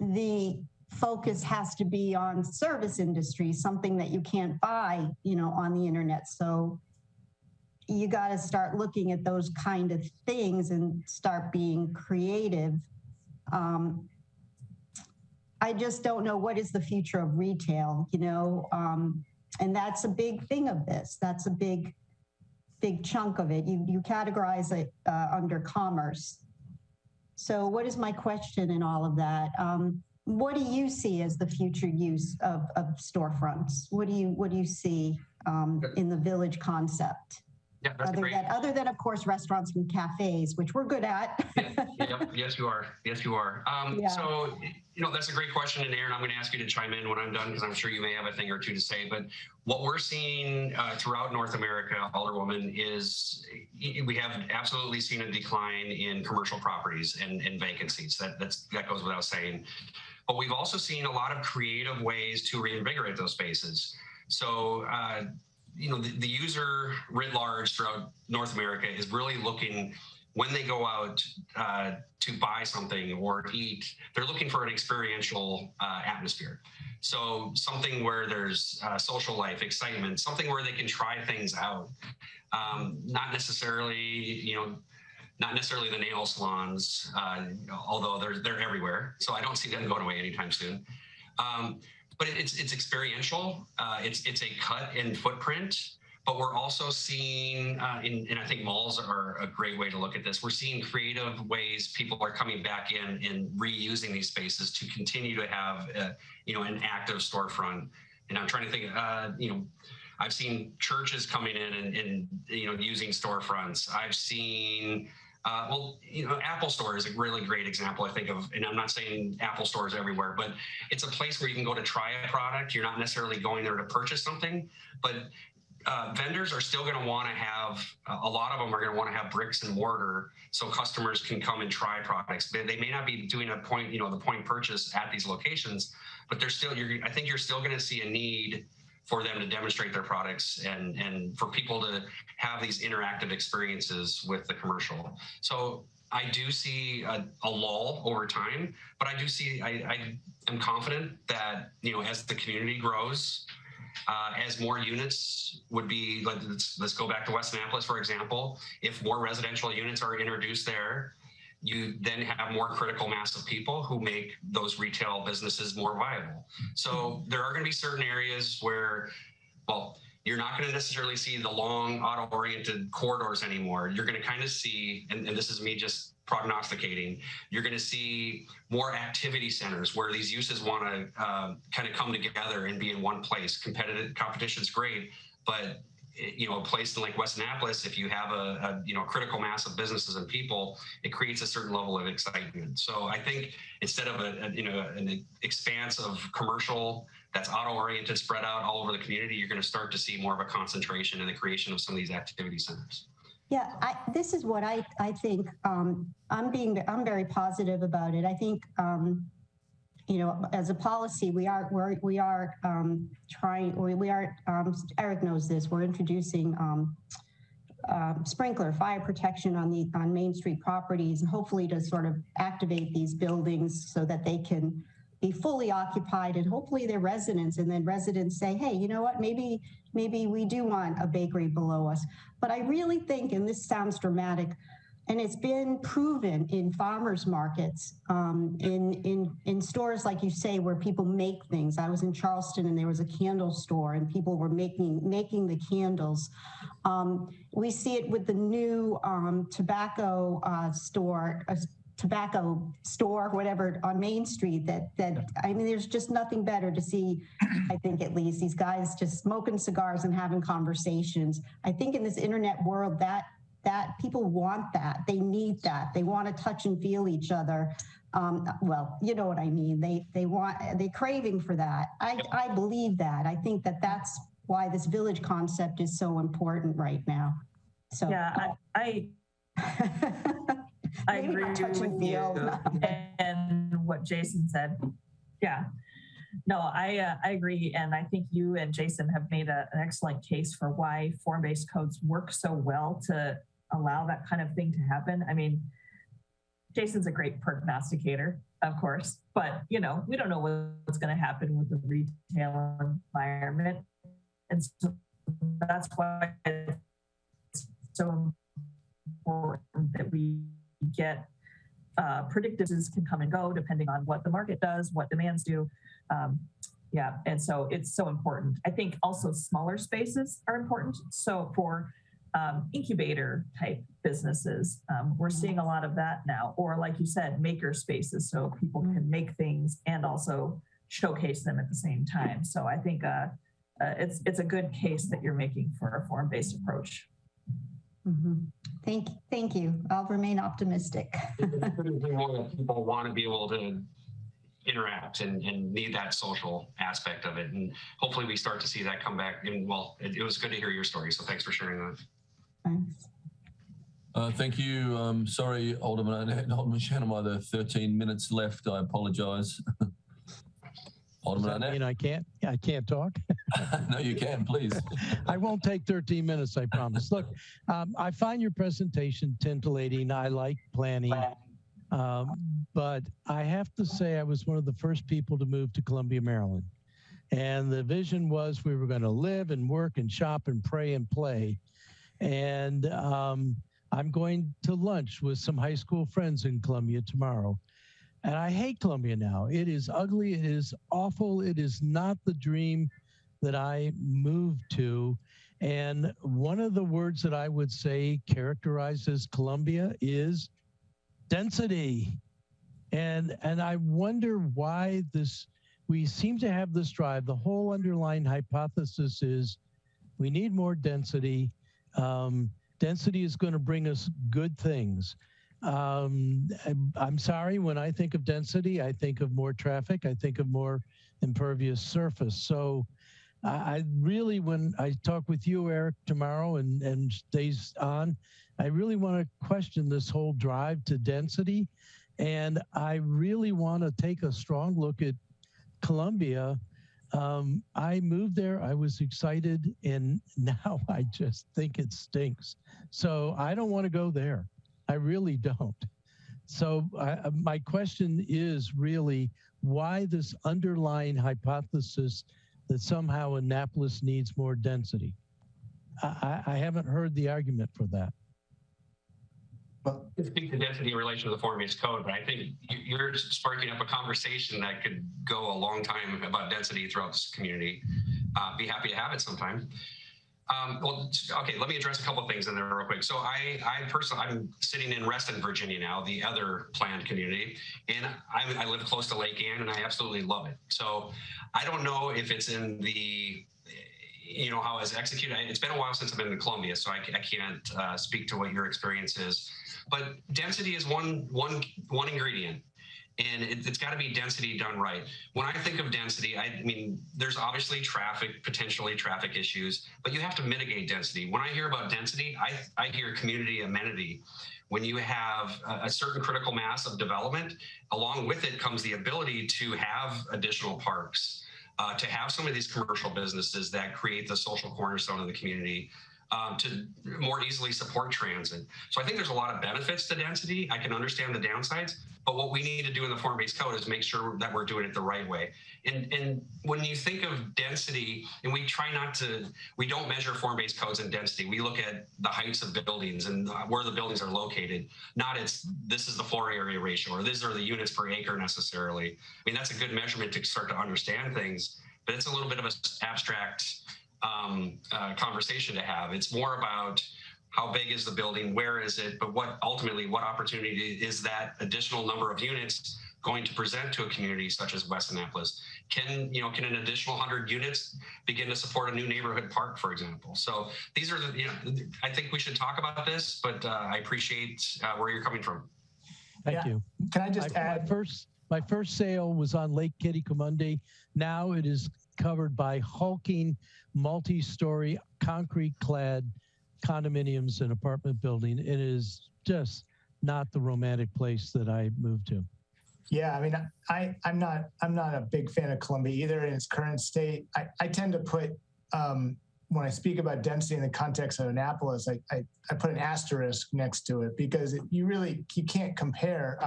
the focus has to be on service industry, something that you can't buy, on the internet. So you got to start looking at those kind of things and start being creative. I just don't know what is the future of retail, and that's a big thing of this. That's a big chunk of it. You categorize it under commerce. So what is my question in all of that? What do you see as the future use of storefronts? What do you see in the village concept? Yeah, that's great. Other than, of course, restaurants and cafes, which we're good at. Yep. Yes, you are. Yes, you are. Yeah. So, that's a great question. And Aaron, I'm going to ask you to chime in when I'm done, because I'm sure you may have a thing or two to say. But what we're seeing throughout North America, Alderwoman, is we have absolutely seen a decline in commercial properties and vacancies. That goes without saying. But we've also seen a lot of creative ways to reinvigorate those spaces. So, the user writ large throughout North America is really looking, when they go out to buy something or eat, they're looking for an experiential atmosphere. So something where there's social life, excitement, something where they can try things out. Not necessarily the nail salons, although they're everywhere. So I don't see them going away anytime soon. But it's experiential. It's a cut in footprint. But we're also seeing, and I think malls are a great way to look at this. We're seeing creative ways people are coming back in and reusing these spaces to continue to have, an active storefront. And I'm trying to think, I've seen churches coming in and using storefronts. I've seen, Apple Store is a really great example, I think of, and I'm not saying Apple stores everywhere, but it's a place where you can go to try a product. You're not necessarily going there to purchase something, but vendors are still going to want to have, a lot of them are going to want to have bricks and mortar so customers can come and try products. They may not be doing the point purchase at these locations, but I think you're still going to see a need for them to demonstrate their products and for people to have these interactive experiences with the commercial. So I do see a lull over time, but I do see, I am confident that, as the community grows, as more units would be, let's go back to West Annapolis, for example. If more residential units are introduced there, you then have more critical mass of people who make those retail businesses more viable. So there are going to be certain areas where, you're not going to necessarily see the long auto-oriented corridors anymore. You're going to kind of see, and this is me just prognosticating, you're going to see more activity centers where these uses want to kind of come together and be in one place. Competition's great, but a place like West Annapolis, if you have a critical mass of businesses and people, it creates a certain level of excitement. So I think instead of an expanse of commercial that's auto-oriented, spread out all over the community, you're going to start to see more of a concentration in the creation of some of these activity centers. Yeah, this is what I think. I'm very positive about it. I think you know, as a policy, Eric knows this, we're introducing sprinkler fire protection on Main Street properties, and hopefully to sort of activate these buildings so that they can be fully occupied, and hopefully they're residents, and then residents say, hey, you know what, maybe we do want a bakery below us. But I really think, and this sounds dramatic, and it's been proven in farmers markets, in stores, like you say, where people make things. I was in Charleston and there was a candle store and people were making the candles. We see it with the new tobacco store, whatever, on Main Street, that I mean, there's just nothing better to see, I think, at least, these guys just smoking cigars and having conversations. I think in this internet world, that people want that. They need that. They want to touch and feel each other. Well, you know what I mean. They're craving for that. I believe that. I think that's why this village concept is so important right now. So yeah, I agree with you and what Jason said. Yeah, no, I agree. And I think you and Jason have made an excellent case for why form-based codes work so well to allow that kind of thing to happen. I mean, Jason's a great prognosticator, of course, but you know, we don't know what's going to happen with the retail environment. And so that's why it's so important that we get predictives can come and go depending on what the market does, what demands do. Yeah, and so it's so important. I think also smaller spaces are important. So for incubator type businesses, we're seeing a lot of that now, or like you said, maker spaces, so people can make things and also showcase them at the same time. So I think it's a good case that you're making for a form-based approach. Mm-hmm. Thank you. I'll remain optimistic. People want to be able to interact and need that social aspect of it. And hopefully we start to see that come back. And well, it was good to hear your story. So thanks for sharing that. Thanks. Thank you. Sorry, Alderman Shannon, there are 13 minutes left. I apologize. Alderman Arnett. I can't talk. No, you can, please. I won't take 13 minutes, I promise. Look, I find your presentation titillating. I like planning. But I have to say I was one of the first people to move to Columbia, Maryland. And the vision was we were going to live and work and shop and pray and play. And I'm going to lunch with some high school friends in Columbia tomorrow. And I hate Columbia now. It is ugly. It is awful. It is not the dream that I moved to. And one of the words that I would say characterizes Columbia is density. And I wonder why we seem to have this drive. The whole underlying hypothesis is we need more density. Density is going to bring us good things. I'm sorry, when I think of density, I think of more traffic. I think of more impervious surface. So I really, when I talk with you, Eric, tomorrow and days on, I really want to question this whole drive to density. And I really want to take a strong look at Columbia. I moved there, I was excited, and now I just think it stinks. So I don't want to go there. I really don't. So my question is really why this underlying hypothesis that somehow Annapolis needs more density? I haven't heard the argument for that. Well, I speak to density in relation to the form-based code, but I think you're sparking up a conversation that could go a long time about density throughout this community. Be happy to have it sometime. Well, okay, let me address a couple of things in there real quick. So I personally, I'm sitting in Reston, Virginia now, the other planned community, and I live close to Lake Ann, and I absolutely love it. So I don't know if it's in the, you know, how it's executed. It's been a while since I've been in Columbia, so I can't speak to what your experience is. But density is one ingredient. And it's got to be density done right. When I think of density, I mean, there's obviously potentially traffic issues, but you have to mitigate density. When I hear about density, I hear community amenity. when you have a certain critical mass of development, along with it comes the ability to have additional parks, to have some of these commercial businesses that create the social cornerstone of the community, to more easily support transit. So I think there's a lot of benefits to density. I can understand the downsides, but what we need to do in the form-based code is make sure that we're doing it the right way. And when you think of density, and we don't measure form-based codes in density. We look at the heights of buildings and where the buildings are located, not this is the floor area ratio, or these are the units per acre necessarily. I mean, that's a good measurement to start to understand things, but it's a little bit of an abstract conversation to have. It's more about how big is the building, where is it, but what opportunity is that additional number of units going to present to a community such as West Annapolis? Can an additional 100 units begin to support a new neighborhood park, for example? So these are I think we should talk about this, but I appreciate where you're coming from. Thank you. Can I just add? My first sale was on Lake Kitticomundi. Now it is covered by hulking, multi-story, concrete-clad condominiums and apartment building. It is just not the romantic place that I moved to. Yeah, I mean, I'm not a big fan of Columbia either in its current state. I tend to put when I speak about density in the context of Annapolis, I put an asterisk next to it because you can't compare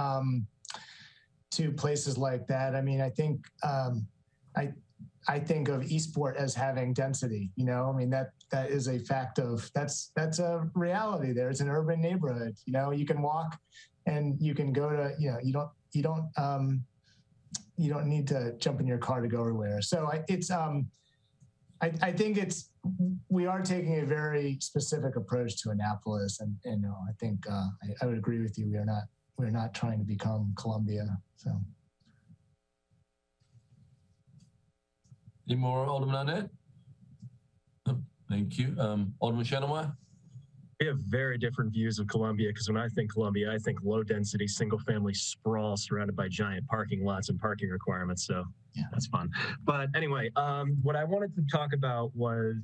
to places like that. I mean, I think I think of Eastport as having density. I mean that is a fact of that's a reality there. It's an urban neighborhood. You can walk and you can go to you don't need to jump in your car to go everywhere. So I think we are taking a very specific approach to Annapolis, and I think I would agree with you. We're not trying to become Columbia. So. Any more, Alderman Arnett? No, thank you. Alderman Shanaway? We have very different views of Columbia, because when I think Columbia, I think low density, single family sprawl surrounded by giant parking lots and parking requirements. So yeah, that's fun. But anyway, what I wanted to talk about was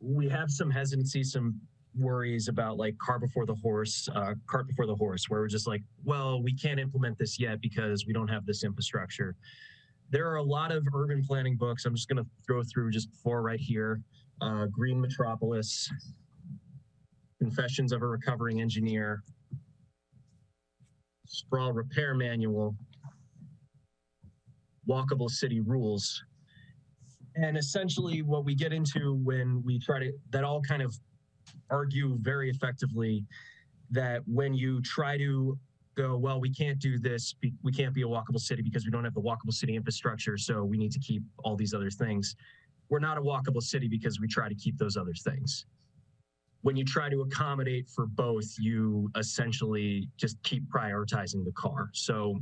we have some hesitancy, some worries about like cart before the horse, where we're just like, well, we can't implement this yet because we don't have this infrastructure. There are a lot of urban planning books. I'm just going to throw through just 4 right here. Green Metropolis, Confessions of a Recovering Engineer, Sprawl Repair Manual, Walkable City Rules. And essentially what we get into when we that all kind of argue very effectively that when you try to go, well, we can't do this, we can't be a walkable city because we don't have the walkable city infrastructure, so we need to keep all these other things. We're not a walkable city because we try to keep those other things. When you try to accommodate for both, you essentially just keep prioritizing the car. So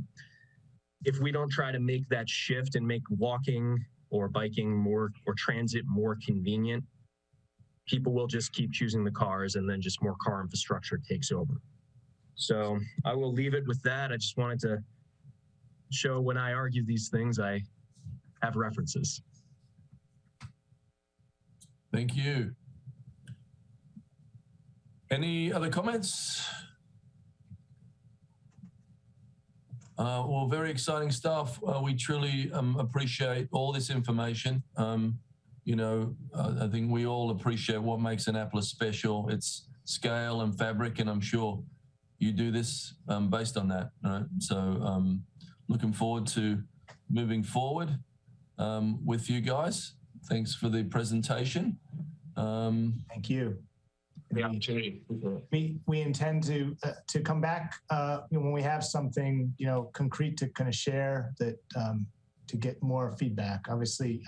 if we don't try to make that shift and make walking or biking more or transit more convenient, people will just keep choosing the cars, and then just more car infrastructure takes over. So I will leave it with that. I just wanted to show when I argue these things, I have references. Thank you. Any other comments? Well, very exciting stuff. We truly appreciate all this information. I think we all appreciate what makes Annapolis special. Its scale and fabric, and I'm sure you do this based on that. Right? So looking forward to moving forward with you guys. Thanks for the presentation. Thank you. The opportunity. We intend to come back when we have something concrete to kind of share that to get more feedback. Obviously,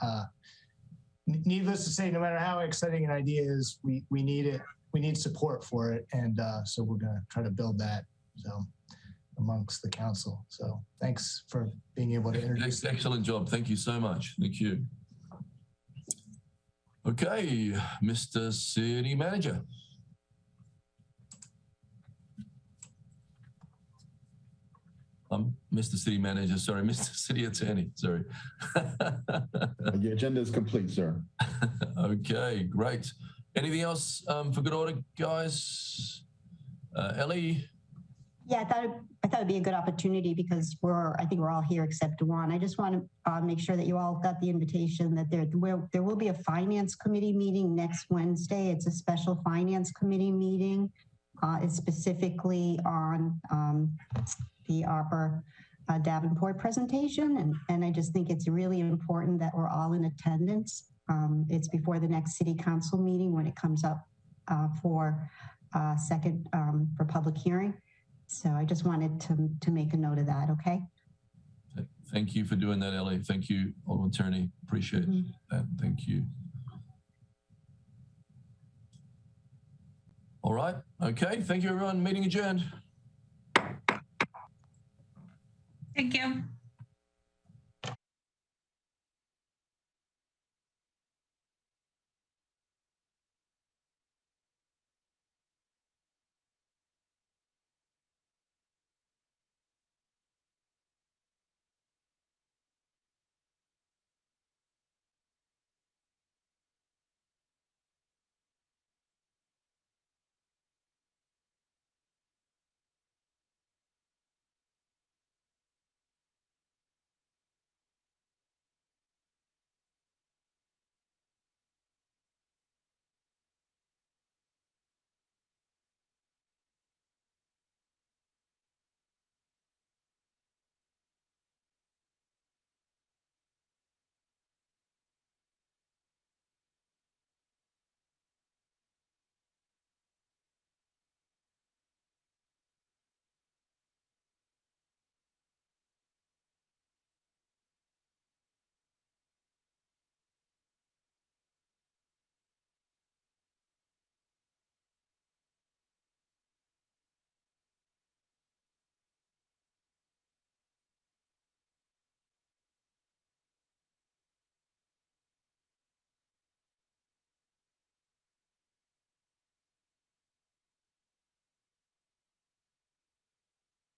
needless to say, no matter how exciting an idea is, we need it. We need support for it, and so we're going to try to build that amongst the council. So thanks for being able to introduce. Excellent job. Thank you so much. Thank you. Okay, Mr. City Manager. Mr. City Manager, sorry, Mr. City Attorney, sorry. Your agenda is complete, sir. Okay, great. Anything else for good order, guys? Ellie? Yeah, I thought it'd be a good opportunity because I think we're all here except one. I just want to make sure that you all got the invitation that there will be a finance committee meeting next Wednesday. It's a special finance committee meeting. It's specifically on the ARPA Davenport presentation. And I just think it's really important that we're all in attendance. It's before the next city council meeting when it comes up for public hearing. So I just wanted to make a note of that, okay? Thank you for doing that, Ellie. Thank you, Alderman Tierney. Appreciate that. Thank you. All right. Okay. Thank you, everyone. Meeting adjourned. Thank you.